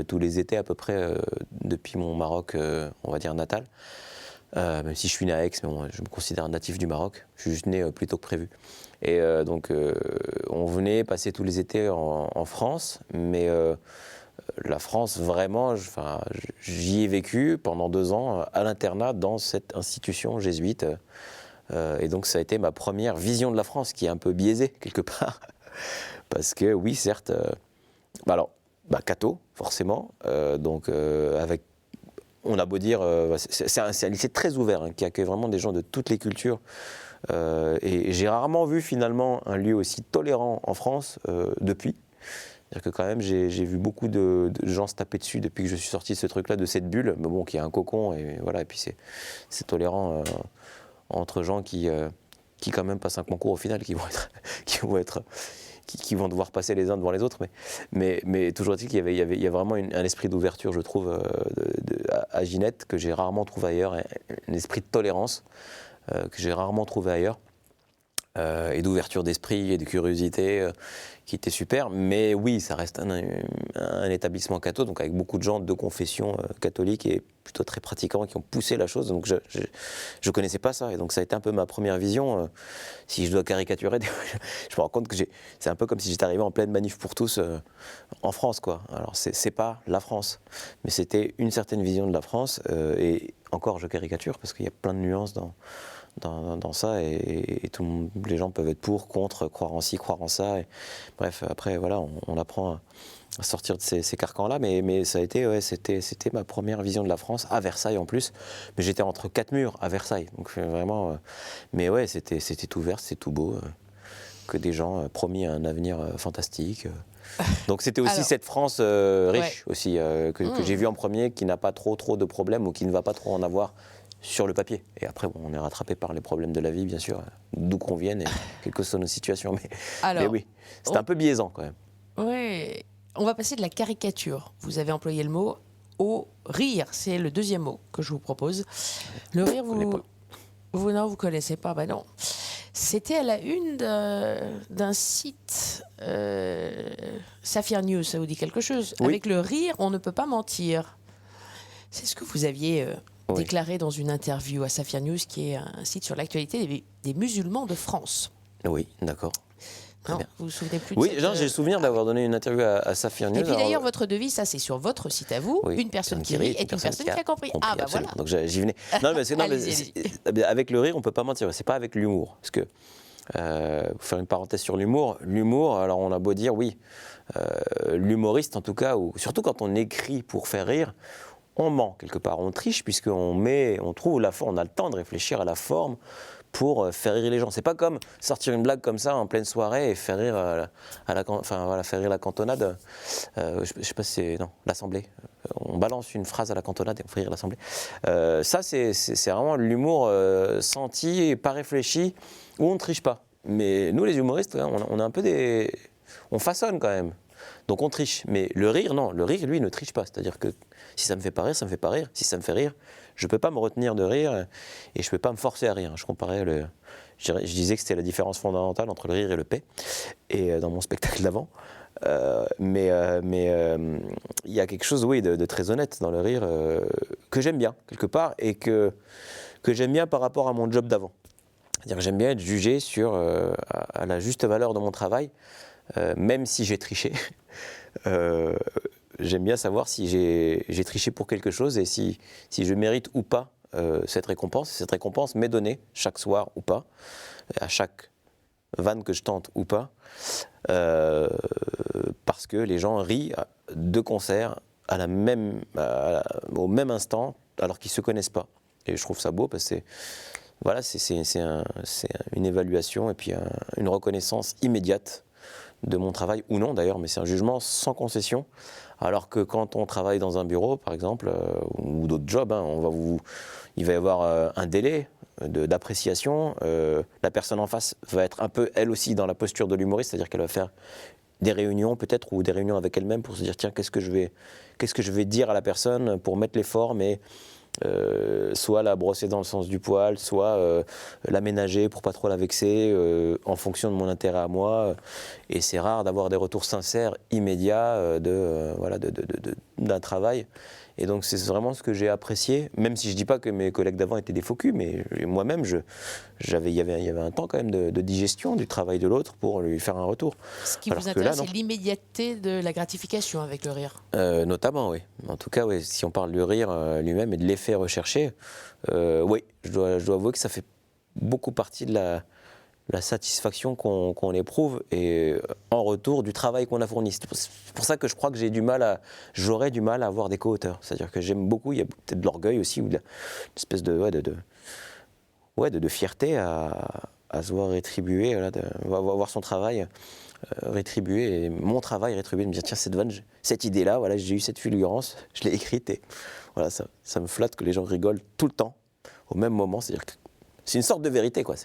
tous les étés à peu près depuis mon Maroc, on va dire natal. Même si je suis né à Aix, mais je me considère un natif du Maroc. Je suis juste né plus tôt que prévu. Et donc, on venait passer tous les étés en France, mais la France, vraiment, j'y ai vécu pendant 2 ans à l'internat dans cette institution jésuite. Et donc, ça a été ma première vision de la France, qui est un peu biaisée, quelque part. Parce que, oui, certes, catho, forcément, donc avec... On a beau dire, c'est un lycée très ouvert, qui accueille vraiment des gens de toutes les cultures. Et j'ai rarement vu finalement un lieu aussi tolérant en France depuis. C'est-à-dire que quand même, j'ai vu beaucoup de gens se taper dessus depuis que je suis sorti de ce truc-là, de cette bulle, mais bon, qui est un cocon, et voilà, et puis c'est tolérant entre gens qui quand même passent un concours au final, qui vont devoir passer les uns devant les autres, mais toujours est-il qu'il y a vraiment un esprit d'ouverture, je trouve, à Ginette, que j'ai rarement trouvé ailleurs, un esprit de tolérance que j'ai rarement trouvé ailleurs, et d'ouverture d'esprit et de curiosité qui était super. Mais oui, ça reste un établissement catho, donc avec beaucoup de gens de confession catholique et plutôt très pratiquants qui ont poussé la chose. Donc je connaissais pas ça, et donc ça a été un peu ma première vision. Si je dois caricaturer, je me rends compte que c'est un peu comme si j'étais arrivé en pleine manif pour tous en France, quoi. Alors c'est pas la France, mais c'était une certaine vision de la France, et encore je caricature parce qu'il y a plein de nuances dans ça, et les gens peuvent être pour, contre, croire en ci, croire en ça. Et, bref, après, voilà, on apprend sortir de ces carcans-là, mais ça a été, ouais, c'était ma première vision de la France, à Versailles en plus. Mais j'étais entre 4 murs à Versailles, donc vraiment. Mais ouais, c'était tout vert, c'était tout beau, que des gens promis un avenir fantastique. Donc c'était aussi Alors, cette France riche aussi, que j'ai vue en premier, qui n'a pas trop de problèmes ou qui ne va pas trop en avoir sur le papier. Et après, bon, on est rattrapé par les problèmes de la vie, bien sûr, d'où qu'on vienne et quelle que soit nos situations. Mais oui, c'est un peu biaisant quand même. Oui, on va passer de la caricature, vous avez employé le mot, au rire. C'est le deuxième mot que je vous propose. Le rire, vous connaissez pas, bah non. C'était à la une d'un site, Saphir News, ça vous dit quelque chose? Oui. Avec le rire, on ne peut pas mentir. C'est ce que vous aviez déclaré dans une interview à Saphir News, qui est un site sur l'actualité des musulmans de France. Oui, d'accord. Non, vous vous souvenez plus de Oui, cette, j'ai le souvenir d'avoir donné une interview à Saphir News. Et puis d'ailleurs, votre devise, ça c'est sur votre site à vous, oui, une personne qui rit est une personne qui a compris. Ah bah absolument. voilà. Donc j'y venais. Non, mais avec le rire, on peut pas mentir. C'est pas avec l'humour, parce que pour faire une parenthèse sur l'humour, alors on a beau dire oui, l'humoriste en tout cas, ou surtout quand on écrit pour faire rire, on ment quelque part, on triche puisqu'on trouve la forme, on a le temps de réfléchir à la forme pour faire rire les gens. C'est pas comme sortir une blague comme ça en pleine soirée et faire rire faire rire la cantonade. Je sais pas si c'est l'Assemblée. On balance une phrase à la cantonade et on fait rire l'Assemblée. Ça c'est vraiment l'humour senti et pas réfléchi où on ne triche pas. Mais nous les humoristes, on a un peu on façonne quand même. Donc on triche. Mais le rire, non. Le rire, lui, ne triche pas. C'est-à-dire que si ça me fait pas rire, ça me fait pas rire. Si ça me fait rire, je peux pas me retenir de rire et je peux pas me forcer à rire. Je comparais je disais que c'était la différence fondamentale entre le rire et le paix. Et dans mon spectacle d'avant. Mais il y a quelque chose, oui, de très honnête dans le rire que j'aime bien, quelque part, et que j'aime bien par rapport à mon job d'avant. C'est-à-dire que j'aime bien être jugé sur à la juste valeur de mon travail, même si j'ai triché. J'aime bien savoir si j'ai triché pour quelque chose et si je mérite ou pas cette récompense. Cette récompense m'est donnée chaque soir ou pas, à chaque vanne que je tente ou pas, parce que les gens rient de concert au même instant alors qu'ils ne se connaissent pas. Et je trouve ça beau parce que c'est une évaluation et puis une reconnaissance immédiate de mon travail, ou non d'ailleurs, mais c'est un jugement sans concession. Alors que quand on travaille dans un bureau, par exemple, ou d'autres jobs, il va y avoir un délai d'appréciation. La personne en face va être un peu, elle aussi, dans la posture de l'humoriste, c'est-à-dire qu'elle va faire des réunions peut-être, ou des réunions avec elle-même pour se dire, tiens, qu'est-ce que je vais dire à la personne pour mettre les formes et soit la brosser dans le sens du poil, soit l'aménager pour pas trop la vexer, en fonction de mon intérêt à moi. Et c'est rare d'avoir des retours sincères, immédiats d'un travail. Et donc c'est vraiment ce que j'ai apprécié, même si je dis pas que mes collègues d'avant étaient des faux culs, mais moi-même, il y avait un temps quand même de digestion du travail de l'autre pour lui faire un retour. Ce qui vous intéresse, c'est l'immédiateté de la gratification avec le rire. Notamment, oui. En tout cas, oui, si on parle du rire lui-même et de l'effet recherché, oui, je dois avouer que ça fait beaucoup partie de la satisfaction qu'on éprouve et en retour du travail qu'on a fourni. C'est pour ça que je crois que j'aurais du mal à avoir des co-auteurs. C'est-à-dire que j'aime beaucoup, il y a peut-être de l'orgueil aussi, ou une espèce de fierté à se voir rétribuer, voir son travail rétribué, et mon travail rétribué, de me dire tiens, cette idée-là, j'ai eu cette fulgurance, je l'ai écrite et voilà, ça me flatte que les gens rigolent tout le temps, au même moment. C'est-à-dire que c'est une sorte de vérité, quoi.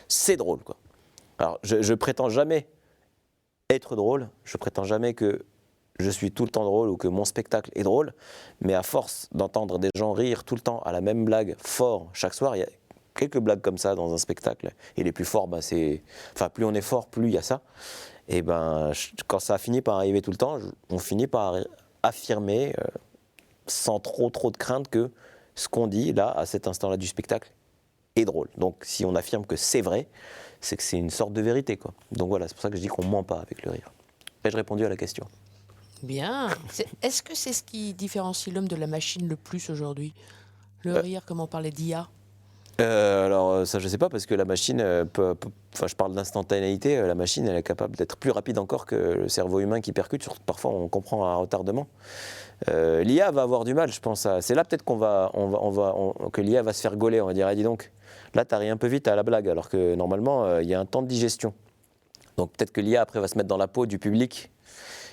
C'est drôle, quoi. Alors, je prétends jamais être drôle, je prétends jamais que je suis tout le temps drôle ou que mon spectacle est drôle, mais à force d'entendre des gens rire tout le temps à la même blague fort chaque soir, il y a quelques blagues comme ça dans un spectacle, et les plus forts, plus on est fort, plus il y a ça. Et quand ça a fini par arriver tout le temps, on finit par affirmer sans trop de crainte que ce qu'on dit là, à cet instant-là du spectacle, est drôle. Donc si on affirme que c'est vrai, c'est que c'est une sorte de vérité, quoi. Donc voilà, c'est pour ça que je dis qu'on ment pas avec le rire. Ai-je répondu à la question? Bien. Est-ce que c'est ce qui différencie l'homme de la machine le plus aujourd'hui? Le rire, comme on parlait d'IA? Alors ça je sais pas parce que la machine enfin je parle d'instantanéité, la machine elle est capable d'être plus rapide encore que le cerveau humain qui percute, parfois on comprend un retardement. L'IA va avoir du mal, je pense. C'est là peut-être que l'IA va se faire gauler. On va dire, ah, dis donc, là, tu ri un peu vite à la blague, alors que normalement, il y a un temps de digestion. Donc peut-être que l'IA, après, va se mettre dans la peau du public.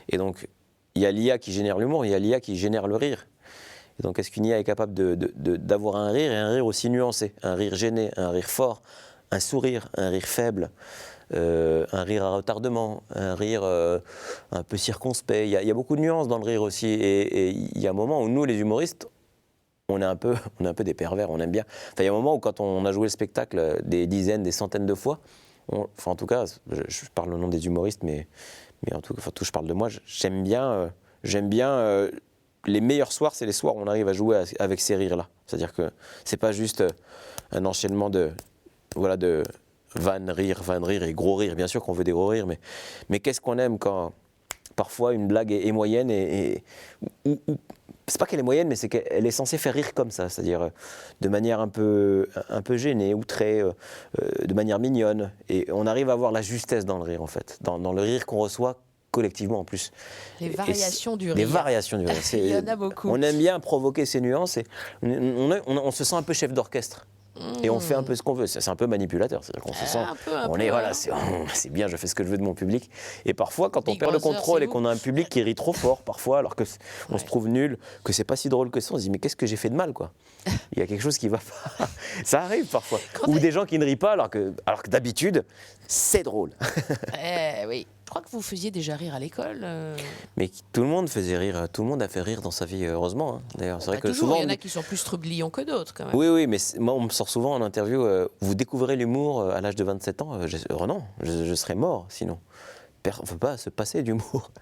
Et donc, il y a l'IA qui génère l'humour, il y a l'IA qui génère le rire. Et donc, est-ce qu'une IA est capable d'avoir un rire, et un rire aussi nuancé, un rire gêné, un rire fort, un sourire, un rire faible, un rire à retardement, un rire un peu circonspect. Il y a beaucoup de nuances dans le rire aussi. Et il y a un moment où nous, les humoristes, on est un peu des pervers, on aime bien. Enfin, il y a un moment où quand on a joué le spectacle des dizaines, des centaines de fois, enfin en tout cas, je parle au nom des humoristes, mais en tout cas, je parle de moi, j'aime bien les meilleurs soirs, c'est les soirs où on arrive à jouer avec ces rires-là. C'est-à-dire que c'est pas juste un enchaînement de van rire et gros rire. Bien sûr qu'on veut des gros rires, mais qu'est-ce qu'on aime quand parfois une blague est moyenne ou c'est pas qu'elle est moyenne, mais c'est qu'elle est censée faire rire comme ça, c'est-à-dire de manière un peu gênée, outrée, de manière mignonne. Et on arrive à avoir la justesse dans le rire, en fait, dans le rire qu'on reçoit collectivement en plus. Les variations du rire. Les variations du rire. Il y en a beaucoup. On aime bien provoquer ces nuances et on se sent un peu chef d'orchestre. Et on fait un peu ce qu'on veut. C'est un peu manipulateur. C'est-à-dire qu'on se sent. C'est bien, je fais ce que je veux de mon public. Et parfois, quand on perd le contrôle et qu'on a un public qui rit trop fort, parfois, alors qu'on se trouve nul, que c'est pas si drôle que ça, on se dit mais qu'est-ce que j'ai fait de mal, quoi. Il y a quelque chose qui va pas. Ça arrive parfois. Ou des gens qui ne rient pas alors que d'habitude, c'est drôle. Oui. Je crois que vous faisiez déjà rire à l'école. Mais tout le monde faisait rire, tout le monde a fait rire dans sa vie, heureusement. Hein. D'ailleurs, c'est vrai que toujours, souvent, il y en a qui sont plus trublions que d'autres, quand même. Oui, mais moi, on me sort souvent en interview, vous découvrez l'humour à l'âge de 27 ans. Non, je serais mort sinon. On ne peut pas se passer d'humour.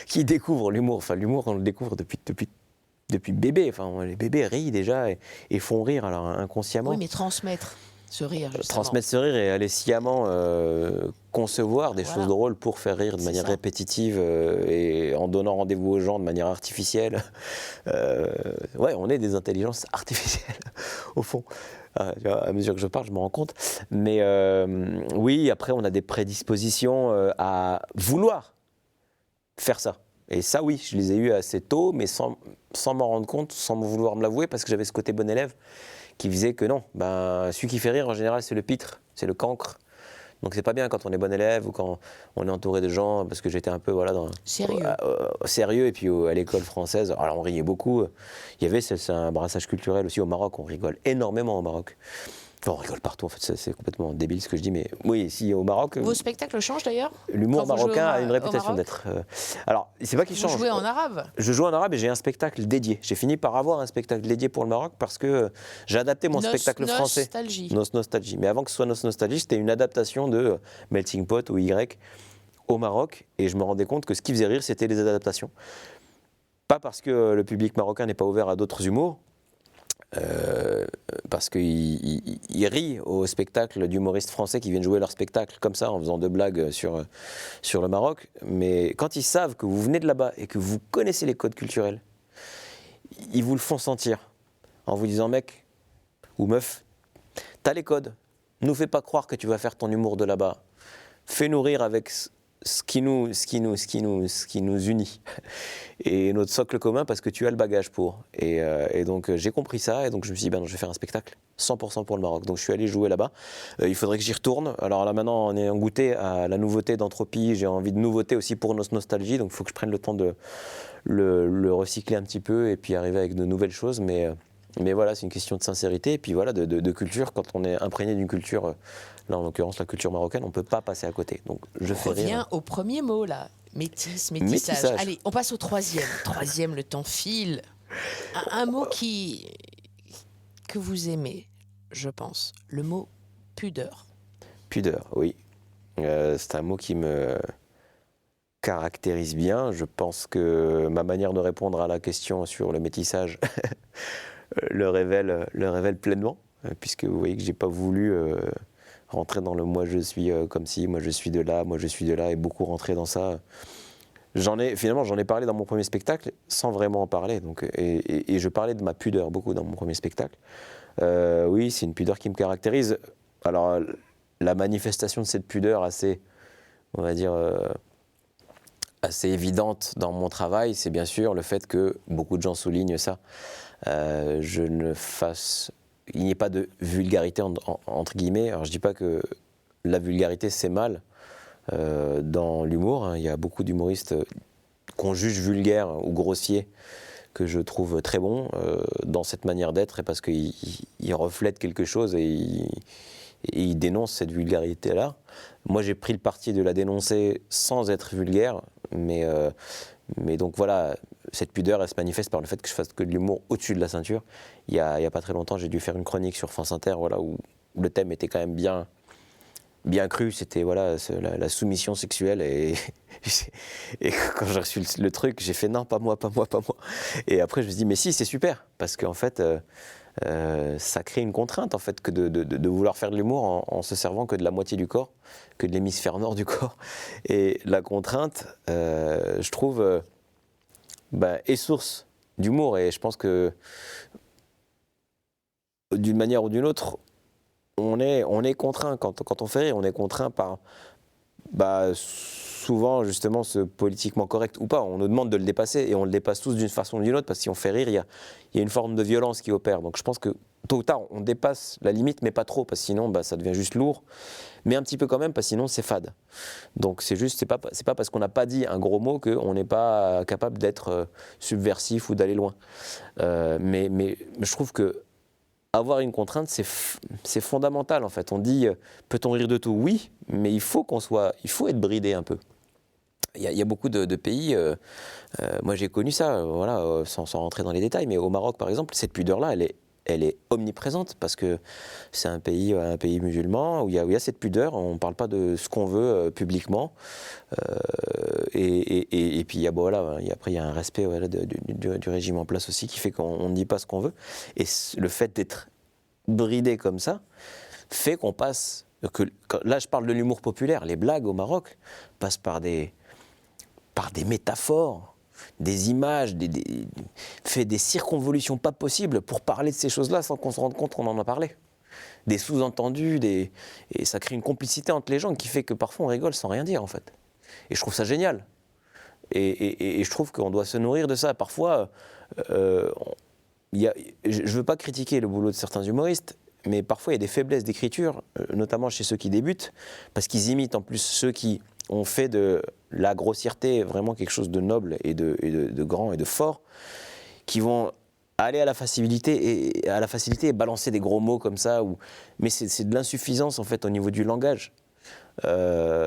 Qui découvre l'humour? Enfin, l'humour, on le découvre depuis bébé. Enfin, les bébés rient déjà et font rire alors inconsciemment. Oui, mais transmettre ce rire, justement. Transmettre ce rire et aller sciemment concevoir des choses drôles pour faire rire de manière répétitive et en donnant rendez-vous aux gens de manière artificielle. On est des intelligences artificielles, au fond. À mesure que je parle, je me rends compte. Mais oui, après, on a des prédispositions à vouloir faire ça. Et ça, oui, je les ai eues assez tôt, mais sans m'en rendre compte, sans vouloir me l'avouer, parce que j'avais ce côté bon élève qui faisait que non, celui qui fait rire en général c'est le pitre, c'est le cancre. Donc c'est pas bien quand on est bon élève ou quand on est entouré de gens, parce que j'étais un peu sérieux et puis à l'école française, alors on riait beaucoup. Il y avait c'est un brassage culturel aussi au Maroc, on rigole énormément au Maroc. Enfin, on rigole partout en fait, c'est complètement débile ce que je dis, mais oui, ici au Maroc. Vos spectacles changent d'ailleurs? L'humour marocain a une réputation d'être. Alors, c'est pas qu'il change. Vous jouez en arabe? Je joue en arabe et j'ai un spectacle dédié. J'ai fini par avoir un spectacle dédié pour le Maroc parce que j'ai adapté mon spectacle français. Nostalgie. Mais avant que ce soit Nostalgie, c'était une adaptation de Melting Pot ou Y au Maroc et je me rendais compte que ce qui faisait rire, c'était les adaptations. Pas parce que le public marocain n'est pas ouvert à d'autres humours. Parce qu'ils rient au spectacle d'humoristes français qui viennent jouer leur spectacle comme ça en faisant de blagues sur le Maroc, mais quand ils savent que vous venez de là-bas et que vous connaissez les codes culturels, ils vous le font sentir en vous disant mec ou meuf, t'as les codes, nous fais pas croire que tu vas faire ton humour de là-bas, fais-nous rire avec ce qui nous unit et notre socle commun parce que tu as le bagage pour et donc j'ai compris ça et donc je me suis dit je vais faire un spectacle 100% pour le Maroc, donc je suis allé jouer là-bas. Il faudrait que j'y retourne, alors là maintenant on est en goûté à la nouveauté d'Entropie, j'ai envie de nouveauté aussi pour notre nostalgie, donc il faut que je prenne le temps de le recycler un petit peu et puis arriver avec de nouvelles choses, mais voilà, c'est une question de sincérité et puis voilà, de culture. Quand on est imprégné d'une culture, là en l'occurrence la culture marocaine, on ne peut pas passer à côté. Donc je fais rire. On revient au premier mot là, métissage. Allez, on passe au troisième. Troisième, le temps file. Un mot que vous aimez, je pense, le mot pudeur. Pudeur, oui. C'est un mot qui me caractérise bien. Je pense que ma manière de répondre à la question sur le métissage le révèle pleinement, puisque vous voyez que j'ai pas voulu rentrer dans le moi je suis comme si, moi je suis de là, et beaucoup rentrer dans ça. J'en ai parlé dans mon premier spectacle sans vraiment en parler, donc, et je parlais de ma pudeur beaucoup dans mon premier spectacle. Oui, c'est une pudeur qui me caractérise. Alors, la manifestation de cette pudeur assez, on va dire, assez évidente dans mon travail, c'est bien sûr le fait que beaucoup de gens soulignent ça. Il n'y ait pas de vulgarité entre guillemets. Alors je dis pas que la vulgarité c'est mal dans l'humour. Hein. Il y a beaucoup d'humoristes qu'on juge vulgaires ou grossiers que je trouve très bons dans cette manière d'être, et parce qu'ils reflètent quelque chose et ils dénoncent cette vulgarité-là. Moi j'ai pris le parti de la dénoncer sans être vulgaire, mais donc voilà, cette pudeur, elle se manifeste par le fait que je fasse que de l'humour au-dessus de la ceinture. Il y a pas très longtemps, j'ai dû faire une chronique sur France Inter, voilà, où le thème était quand même bien cru. C'était voilà, la soumission sexuelle. Et quand j'ai reçu le truc, j'ai fait non, pas moi. Et après, je me suis dit, mais si, c'est super. Parce qu'en fait, ça crée une contrainte, en fait, que de vouloir faire de l'humour en se servant que de la moitié du corps, que de l'hémisphère nord du corps. Et la contrainte, je trouve, est source d'humour. Et je pense que, d'une manière ou d'une autre, on est contraint. Quand on fait rire, on est contraint par, souvent, justement, ce politiquement correct ou pas. On nous demande de le dépasser, et on le dépasse tous d'une façon ou d'une autre, parce que si on fait rire, il y a une forme de violence qui opère. Donc je pense que, tôt ou tard, on dépasse la limite, mais pas trop, parce que sinon, ça devient juste lourd. Mais un petit peu quand même, parce que sinon, c'est fade. Donc c'est pas parce qu'on n'a pas dit un gros mot qu'on n'est pas capable d'être subversif ou d'aller loin. Mais je trouve que avoir une contrainte, c'est fondamental, en fait. On dit, peut-on rire de tout? Oui, mais il faut être bridé un peu. Il y a beaucoup de pays, moi j'ai connu ça, voilà, sans rentrer dans les détails, mais au Maroc, par exemple, cette pudeur-là, elle est omniprésente, parce que c'est un pays musulman où il y a cette pudeur. On ne parle pas de ce qu'on veut publiquement, et puis après il y a un respect du régime en place aussi, qui fait qu'on ne dit pas ce qu'on veut. Et le fait d'être bridé comme ça fait qu'on passe, là je parle de l'humour populaire, les blagues au Maroc passent par des métaphores, des images, fait des circonvolutions pas possibles pour parler de ces choses-là sans qu'on se rende compte qu'on en a parlé. Des sous-entendus, et ça crée une complicité entre les gens qui fait que parfois on rigole sans rien dire, en fait. Et je trouve ça génial. Et je trouve qu'on doit se nourrir de ça. Parfois, je ne veux pas critiquer le boulot de certains humoristes, mais parfois il y a des faiblesses d'écriture, notamment chez ceux qui débutent, parce qu'ils imitent en plus ceux qui ont fait de la grossièreté vraiment quelque chose de noble et de grand et de fort, qui vont aller à la facilité et balancer des gros mots comme ça. Mais c'est de l'insuffisance, en fait, au niveau du langage.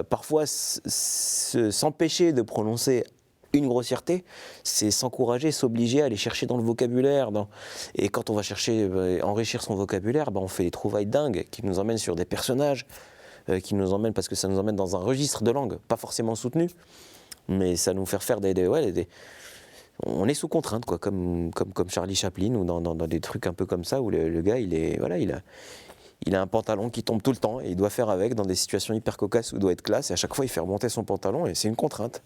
Parfois, s'empêcher de prononcer une grossièreté, c'est s'encourager, s'obliger à aller chercher dans le vocabulaire. Et quand on va chercher, enrichir son vocabulaire, on fait des trouvailles dingues qui nous emmènent sur des personnages, parce que ça nous emmène dans un registre de langue, pas forcément soutenu, mais ça nous fait faire on est sous contrainte, quoi, comme Charlie Chaplin, ou dans des trucs un peu comme ça, où le gars, il a un pantalon qui tombe tout le temps, et il doit faire avec dans des situations hyper cocasses où il doit être classe, et à chaque fois il fait remonter son pantalon, et c'est une contrainte.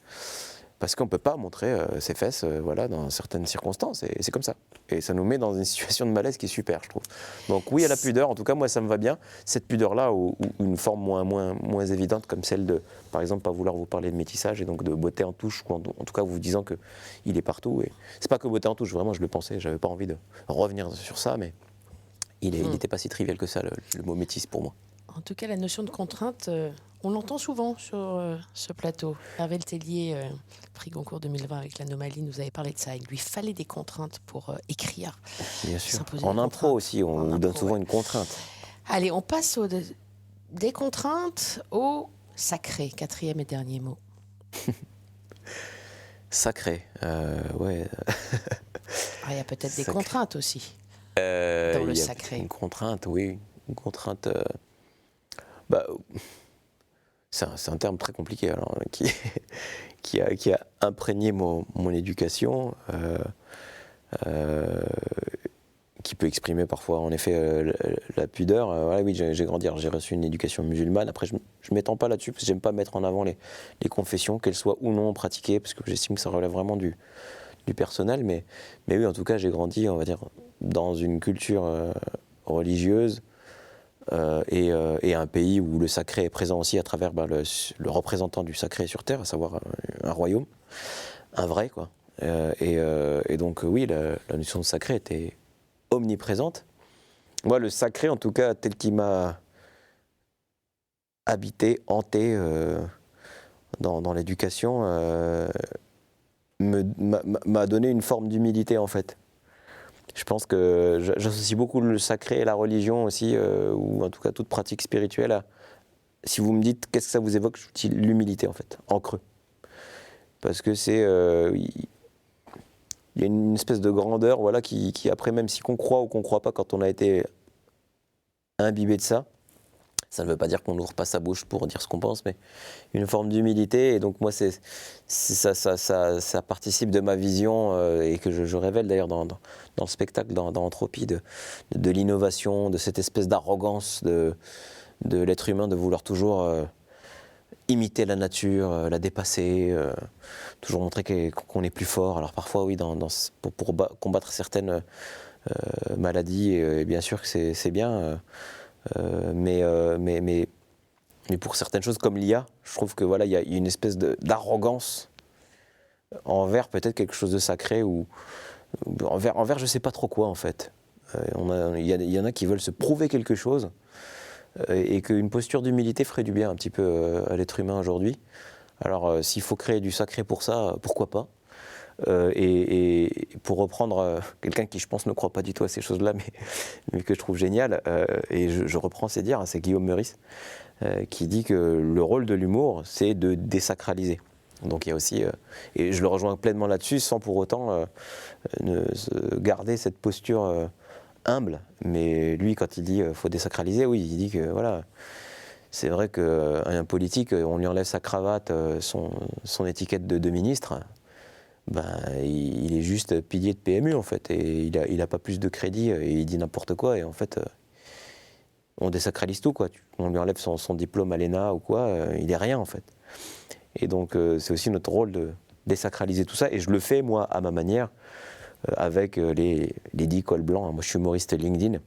Parce qu'on ne peut pas montrer ses fesses dans certaines circonstances, et c'est comme ça. Et ça nous met dans une situation de malaise qui est super, je trouve. Donc oui, à la pudeur, en tout cas moi ça me va bien. Cette pudeur-là, ou une forme moins évidente, comme celle de, par exemple, pas vouloir vous parler de métissage, et donc de beauté en touche, ou en tout cas vous disant qu'il est partout. Et c'est pas que beauté en touche, vraiment je le pensais, j'avais pas envie de revenir sur ça, mais il n'était pas si trivial que ça, le mot métisse pour moi. En tout cas, la notion de contrainte, on l'entend souvent sur ce plateau. Hervé Le Tellier, prix Goncourt 2020 avec l'Anomalie, nous avait parlé de ça. Il lui fallait des contraintes pour écrire. Bien sûr. En impro aussi, on nous donne souvent une contrainte. Allez, on passe des contraintes au sacré, quatrième et dernier mot. Sacré, ouais. Il y a peut-être des contraintes aussi dans le sacré. Une contrainte, oui. Une contrainte... c'est un terme très compliqué, alors, qui a imprégné mon éducation, qui peut exprimer parfois en effet la pudeur. Oui, j'ai grandi, j'ai reçu une éducation musulmane. Après, je ne m'étends pas là-dessus, parce que j'aime pas mettre en avant les confessions, qu'elles soient ou non pratiquées, parce que j'estime que ça relève vraiment du personnel. Mais oui, en tout cas, j'ai grandi, on va dire, dans une culture religieuse, et un pays où le sacré est présent aussi à travers le représentant du sacré sur Terre, à savoir un royaume, un vrai, quoi. Et donc oui, la notion de sacré était omniprésente. Moi, le sacré, en tout cas, tel qu'il m'a habité, hanté dans l'éducation, m'a donné une forme d'humilité, en fait. Je pense que j'associe beaucoup le sacré et la religion aussi, ou en tout cas toute pratique spirituelle. Si vous me dites qu'est-ce que ça vous évoque, je vous dis l'humilité, en fait, en creux. Parce que c'est... il y a une espèce de grandeur, voilà, qui après, même si qu'on croit ou qu'on ne croit pas, quand on a été imbibé de ça, ça ne veut pas dire qu'on n'ouvre pas sa bouche pour dire ce qu'on pense, mais une forme d'humilité. Et donc moi, ça participe de ma vision, et que je révèle d'ailleurs dans le spectacle, dans Entropie, de l'innovation, de cette espèce d'arrogance de l'être humain, de vouloir toujours imiter la nature, la dépasser, toujours montrer qu'on est plus fort. Alors parfois, oui, pour combattre certaines maladies, et bien sûr que c'est bien, mais pour certaines choses comme l'IA, je trouve que voilà, il y a une espèce d'arrogance envers peut-être quelque chose de sacré, ou envers je sais pas trop quoi, en fait. Il y en a qui veulent se prouver quelque chose, et qu'une posture d'humilité ferait du bien un petit peu à l'être humain aujourd'hui. Alors s'il faut créer du sacré pour ça, pourquoi pas. Et pour reprendre quelqu'un qui, je pense, ne croit pas du tout à ces choses-là, mais que je trouve génial, et je reprends ses dires, hein, c'est Guillaume Meurice, qui dit que le rôle de l'humour, c'est de désacraliser. Donc il y a aussi, et je le rejoins pleinement là-dessus, sans pour autant garder cette posture humble. Mais lui, quand il dit faut désacraliser, oui, il dit que voilà, c'est vrai qu'un politique, on lui enlève sa cravate, son étiquette de ministre. Ben, il est juste pilier de PMU, en fait, et il a pas plus de crédit, et il dit n'importe quoi, et en fait on désacralise tout, quoi. On lui enlève son diplôme à l'ENA ou quoi, il est rien, en fait. Et donc c'est aussi notre rôle de désacraliser tout ça, et je le fais moi à ma manière, avec les 10 cols blancs. Moi je suis humoriste LinkedIn,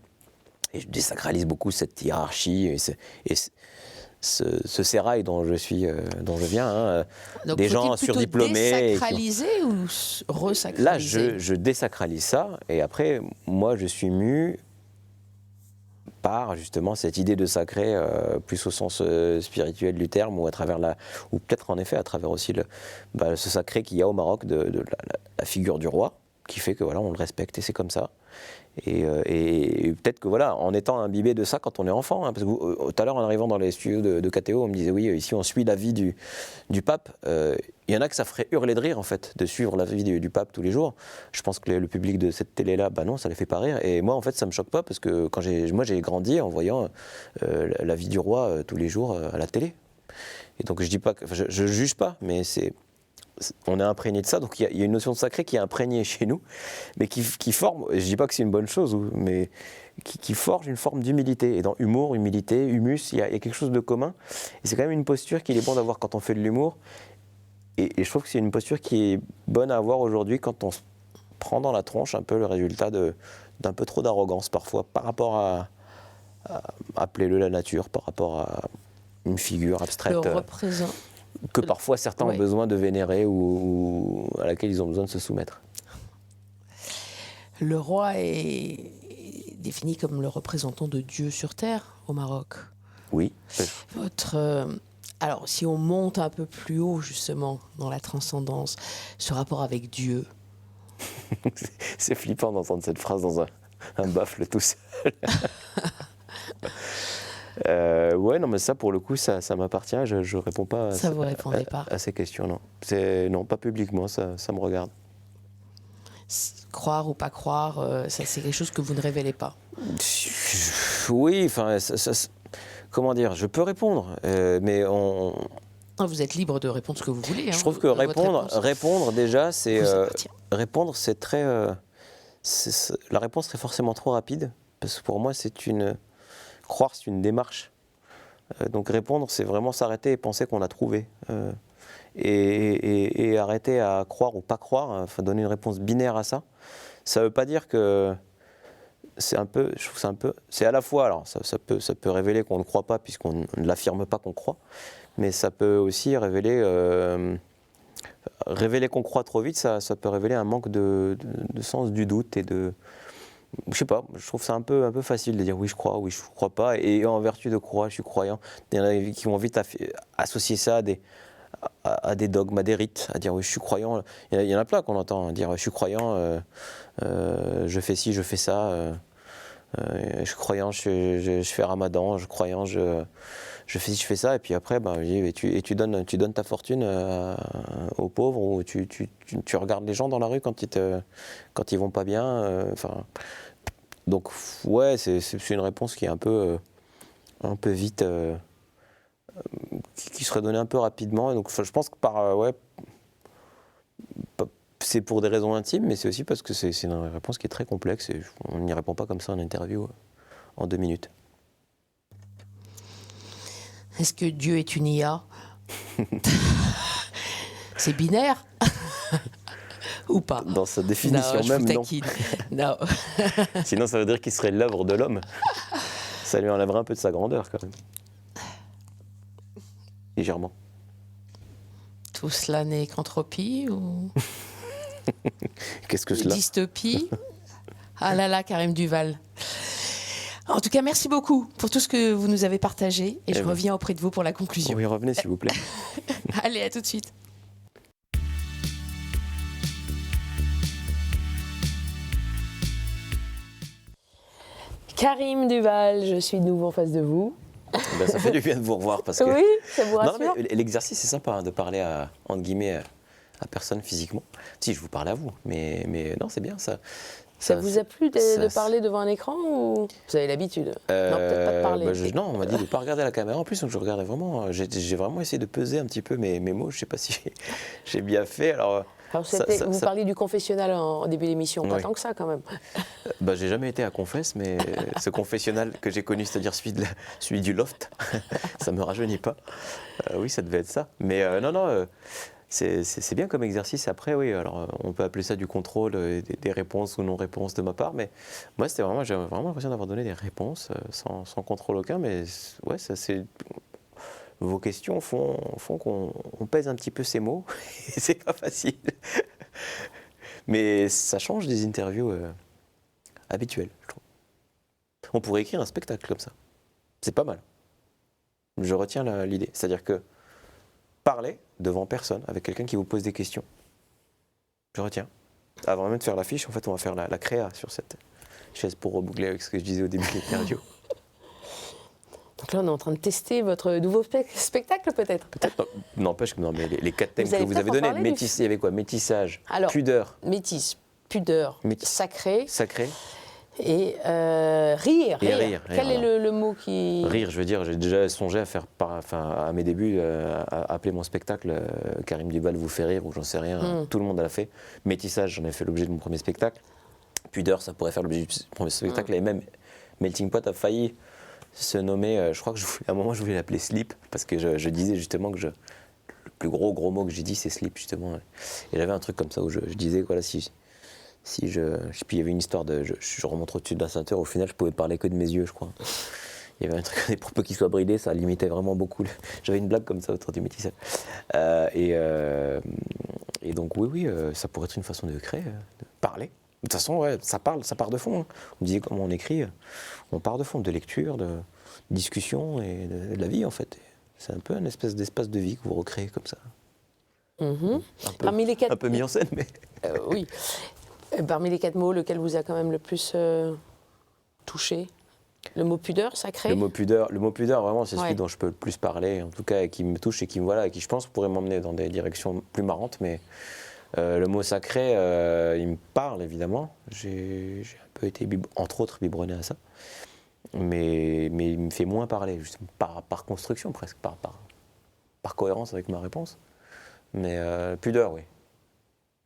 et je désacralise beaucoup cette hiérarchie et ce sérail dont je viens, hein, donc, des gens surdiplômés. Désacraliser ou resacraliser? Là, je désacralise ça, et après, moi, je suis mu par justement cette idée de sacré, plus au sens spirituel du terme, ou à travers ou peut-être en effet à travers aussi ce sacré qu'il y a au Maroc de la figure du roi, qui fait que voilà, on le respecte et c'est comme ça. Et peut-être que voilà, en étant imbibé de ça quand on est enfant, hein, parce que tout à l'heure en arrivant dans les studios de KTO, on me disait oui, ici on suit la vie du pape. Il y en a que ça ferait hurler de rire, en fait, de suivre la vie du pape tous les jours. Je pense que le public de cette télé-là, bah non, ça les fait pas rire. Et moi, en fait, ça me choque pas, parce que moi j'ai grandi en voyant la vie du roi tous les jours à la télé. Et donc je dis pas, je juge pas, mais on est imprégné de ça, donc il y a une notion de sacré qui est imprégnée chez nous, mais qui forme, je ne dis pas que c'est une bonne chose, mais qui forge une forme d'humilité. Et dans humour, humilité, humus, il y a quelque chose de commun. Et c'est quand même une posture qu'il est bon d'avoir quand on fait de l'humour. Et je trouve que c'est une posture qui est bonne à avoir aujourd'hui quand on se prend dans la tronche un peu le résultat d'un peu trop d'arrogance parfois, par rapport à appelez-le la nature, par rapport à une figure abstraite. Le représentant. Que parfois certains ont besoin de vénérer, ou à laquelle ils ont besoin de se soumettre. Le roi est défini comme le représentant de Dieu sur Terre au Maroc. Oui. Alors, si on monte un peu plus haut, justement, dans la transcendance, ce rapport avec Dieu. C'est flippant d'entendre cette phrase dans un baffle tout seul. Ouais, non, mais ça, pour le coup, ça m'appartient. Je réponds pas à ces questions, non. Non, pas publiquement, ça me regarde. Croire ou pas croire, ça, c'est quelque chose que vous ne révélez pas. Oui, enfin, comment dire, je peux répondre, mais vous êtes libre de répondre ce que vous voulez. Je trouve que répondre déjà, c'est répondre, c'est très. La réponse serait forcément trop rapide, parce que pour moi, croire, c'est une démarche. Donc répondre, c'est vraiment s'arrêter et penser qu'on a trouvé. Et arrêter à croire ou pas croire, donner une réponse binaire à ça. Ça ne veut pas dire que c'est un peu, je trouve que c'est un peu, c'est à la fois, alors ça peut révéler qu'on ne croit pas puisqu'on ne l'affirme pas qu'on croit, mais ça peut aussi révéler qu'on croit trop vite, ça peut révéler un manque de sens du doute et de, je sais pas, je trouve ça un peu facile de dire oui je crois pas, et en vertu de croire je suis croyant. Il y en a qui vont vite associer ça à des dogmes, à des rites, à dire oui je suis croyant. Il y en a plein qu'on entend dire je suis croyant, je fais ci, je fais ça, je suis croyant, je fais Ramadan, je suis croyant, je fais ci, je fais ça, et puis après tu donnes ta fortune aux pauvres, ou tu regardes les gens dans la rue quand ils vont pas bien, donc ouais, c'est une réponse qui est un peu vite, qui serait donnée un peu rapidement. Et donc je pense que c'est pour des raisons intimes, mais c'est aussi parce que c'est une réponse qui est très complexe et on n'y répond pas comme ça en interview en 2 minutes. Est-ce que Dieu est une IA? C'est binaire? Ou pas? Dans sa définition même, non. Non. Sinon, ça veut dire qu'il serait l'œuvre de l'homme. Ça lui enlèverait un peu de sa grandeur, quand même. Légèrement. Tout cela n'est qu'entropie ou Qu'est-ce que cela? Dystopie? Ah là là, Karim Duval. En tout cas, merci beaucoup pour tout ce que vous nous avez partagé. Et je reviens auprès de vous pour la conclusion. Oui, revenez, s'il vous plaît. Allez, à tout de suite. Karim Duval, je suis de nouveau en face de vous. Ben, ça fait du bien de vous revoir parce que... Oui, ça vous rassure. Non, mais l'exercice, c'est sympa de parler entre guillemets à personne physiquement. Si, je vous parle à vous, mais non, c'est bien ça. Ça vous a plu de parler devant un écran ou vous avez l'habitude? Non, peut-être pas de parler. Non, on m'a dit de ne pas regarder la caméra. En plus, donc je regardais vraiment. J'ai vraiment essayé de peser un petit peu mes mots. Je ne sais pas si j'ai bien fait. Alors vous parliez du confessionnal en début d'émission, pas tant que ça quand même. J'ai jamais été à Confesse, mais ce confessionnal que j'ai connu, c'est-à-dire celui du loft, ça me rajeunit pas. Oui, ça devait être ça. Mais non. C'est bien comme exercice. Après, oui, alors on peut appeler ça du contrôle, des réponses ou non-réponses de ma part, mais moi, j'ai vraiment l'impression d'avoir donné des réponses sans contrôle aucun, mais ouais, vos questions font qu'on pèse un petit peu ces mots, et c'est pas facile. Mais ça change des interviews habituelles, je trouve. On pourrait écrire un spectacle comme ça. C'est pas mal. Je retiens l'idée. C'est-à-dire que parler devant personne, avec quelqu'un qui vous pose des questions. Je retiens. Avant même de faire l'affiche, en fait, on va faire la créa sur cette chaise pour reboucler avec ce que je disais au début de l'interview. Donc là, on est en train de tester votre nouveau spectacle, peut-être. Peut-être. N'empêche que mais les 4 thèmes que vous avez donnés, il y avait quoi? Métissage, pudeur. Métis, pudeur, sacré. Sacré. Et rire. Quel est le mot qui... Rire, je veux dire, j'ai déjà songé à faire, à mes débuts, à appeler mon spectacle Karim Duval vous fait rire, ou j'en sais rien, tout le monde l'a fait. Métissage, j'en ai fait l'objet de mon premier spectacle. Pudeur, ça pourrait faire l'objet du premier spectacle. Et même Melting Pot a failli se nommer, je crois que à un moment je voulais l'appeler Slip, parce que je disais justement que le plus gros mot que j'ai dit c'est Slip, justement. Et j'avais un truc comme ça où je disais, voilà, puis il y avait une histoire je remonte au-dessus de la ceinture, au final je pouvais parler que de mes yeux, je crois. Il y avait un truc, pour peu qu'il soit bridé, ça limitait vraiment beaucoup. J'avais une blague comme ça autour du métissage. Et donc oui, ça pourrait être une façon de créer, de parler. De toute façon, ouais, ça part de fond. Hein. On disait comment on écrit, on part de fond, de lecture, de discussion et de la vie en fait. C'est un peu un espèce d'espace de vie que vous recréez comme ça. Un peu mis en scène, mais... oui. Parmi les 4 mots, lequel vous a quand même le plus touché? Le mot pudeur, sacré? Le mot pudeur, vraiment, c'est celui dont je peux le plus parler, en tout cas, et qui me touche et qui je pense, pourrait m'emmener dans des directions plus marrantes. Mais le mot sacré, il me parle, évidemment. J'ai un peu été, entre autres, biberonné à ça. Mais il me fait moins parler, juste par construction, presque, par cohérence avec ma réponse. Mais pudeur, oui.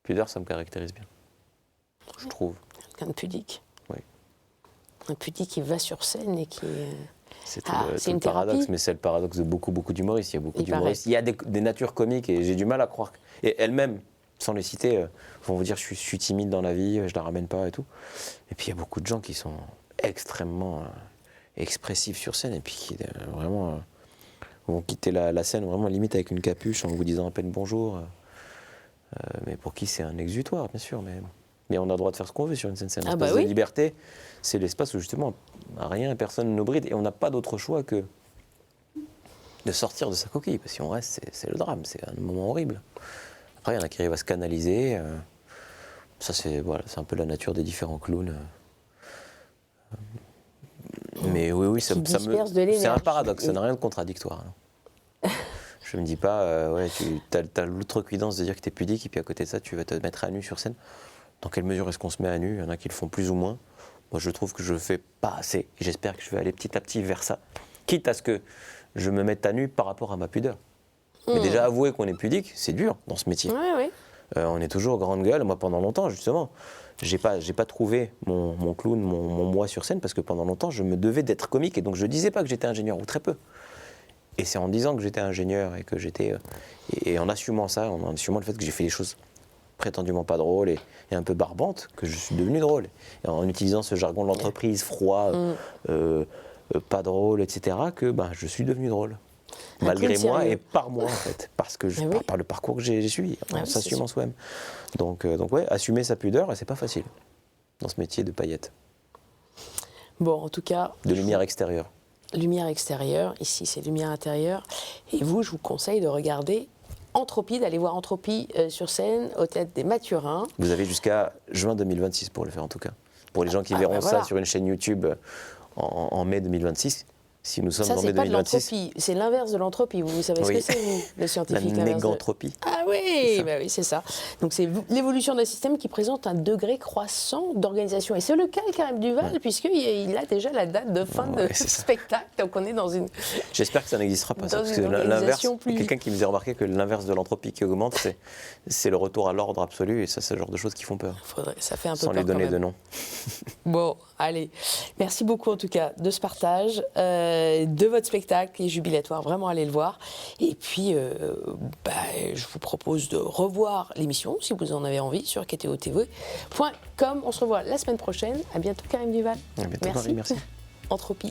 Pudeur, ça me caractérise bien. Je trouve. Quelqu'un de pudique. Oui. Un pudique qui va sur scène et qui... C'est le paradoxe, mais c'est le paradoxe de beaucoup d'humoristes. Il y a beaucoup d'humoristes. Il y a des natures comiques et j'ai du mal à croire. Et elles-mêmes, sans les citer, vont vous dire je suis timide dans la vie, je la ramène pas et tout. Et puis il y a beaucoup de gens qui sont extrêmement expressifs sur scène et puis qui vraiment vont quitter la scène vraiment limite avec une capuche en vous disant à peine bonjour. Mais pour qui c'est un exutoire, bien sûr. Mais on a le droit de faire ce qu'on veut sur une scène. C'est un espace de liberté. C'est l'espace où justement rien, personne ne bride et on n'a pas d'autre choix que de sortir de sa coquille. Parce que si on reste, c'est le drame, c'est un moment horrible. Après, il y en a qui arrivent à se canaliser. Ça, c'est un peu la nature des différents clowns. Mais oui, c'est un paradoxe, ça n'a rien de contradictoire. Je me dis pas, tu as l'outrecuidance de dire que tu es pudique et puis à côté de ça, tu vas te mettre à nu sur scène. Dans quelle mesure est-ce qu'on se met à nu? Il y en a qui le font plus ou moins. Moi, je trouve que je le fais pas assez. Et j'espère que je vais aller petit à petit vers ça. Quitte à ce que je me mette à nu par rapport à ma pudeur. Mais déjà, avouer qu'on est pudique, c'est dur dans ce métier. Oui. On est toujours grande gueule. Moi, pendant longtemps, justement, j'ai pas trouvé mon clown, mon moi sur scène, parce que pendant longtemps, je me devais d'être comique. Et donc, je disais pas que j'étais ingénieur, ou très peu. Et c'est en disant que j'étais ingénieur et que j'étais... et en assumant ça, en assumant le fait que j'ai fait des choses prétendument pas drôles et un peu barbantes, que je suis devenu drôle. Et en utilisant ce jargon de l'entreprise, froid, pas drôle, etc., que je suis devenu drôle. Malgré moi et par moi, en fait. Parce que par le parcours que j'ai suivi, en s'assumant soi-même. Donc assumer sa pudeur, c'est pas facile dans ce métier de paillettes. Bon, en tout cas... De lumière extérieure. Lumière extérieure, ici c'est lumière intérieure. Et vous, je vous conseille de regarder Entropie, d'aller voir Entropie sur scène au Théâtre des Mathurins. Vous avez jusqu'à juin 2026 pour le faire en tout cas. Pour les gens qui verront ça sur une chaîne YouTube en mai 2026. Si nous sommes en mai 2026. Ça, c'est pas de l'entropie, c'est l'inverse de l'entropie. Vous savez ce que c'est, vous, le scientifique? La négantropie. Ah oui, c'est ça. Donc c'est l'évolution d'un système qui présente un degré croissant d'organisation. Et c'est le cas, Karim Duval, puisqu'il a déjà la date de fin de spectacle. Donc on est dans une... J'espère que ça n'existera pas. Parce que l'inverse, quelqu'un qui me faisait remarquer que l'inverse de l'entropie qui augmente, c'est le retour à l'ordre absolu. Et ça, c'est le genre de choses qui font peur. Ça fait un peu sans peur les donner quand même. de nom. Bon, allez. Merci beaucoup en tout cas de ce partage. De votre spectacle qui est jubilatoire, vraiment allez le voir. Et puis, je vous propose de revoir l'émission, si vous en avez envie, sur ktotv.com. On se revoit la semaine prochaine. À bientôt, Karim Duval. À bientôt, Marie, merci. Entropie.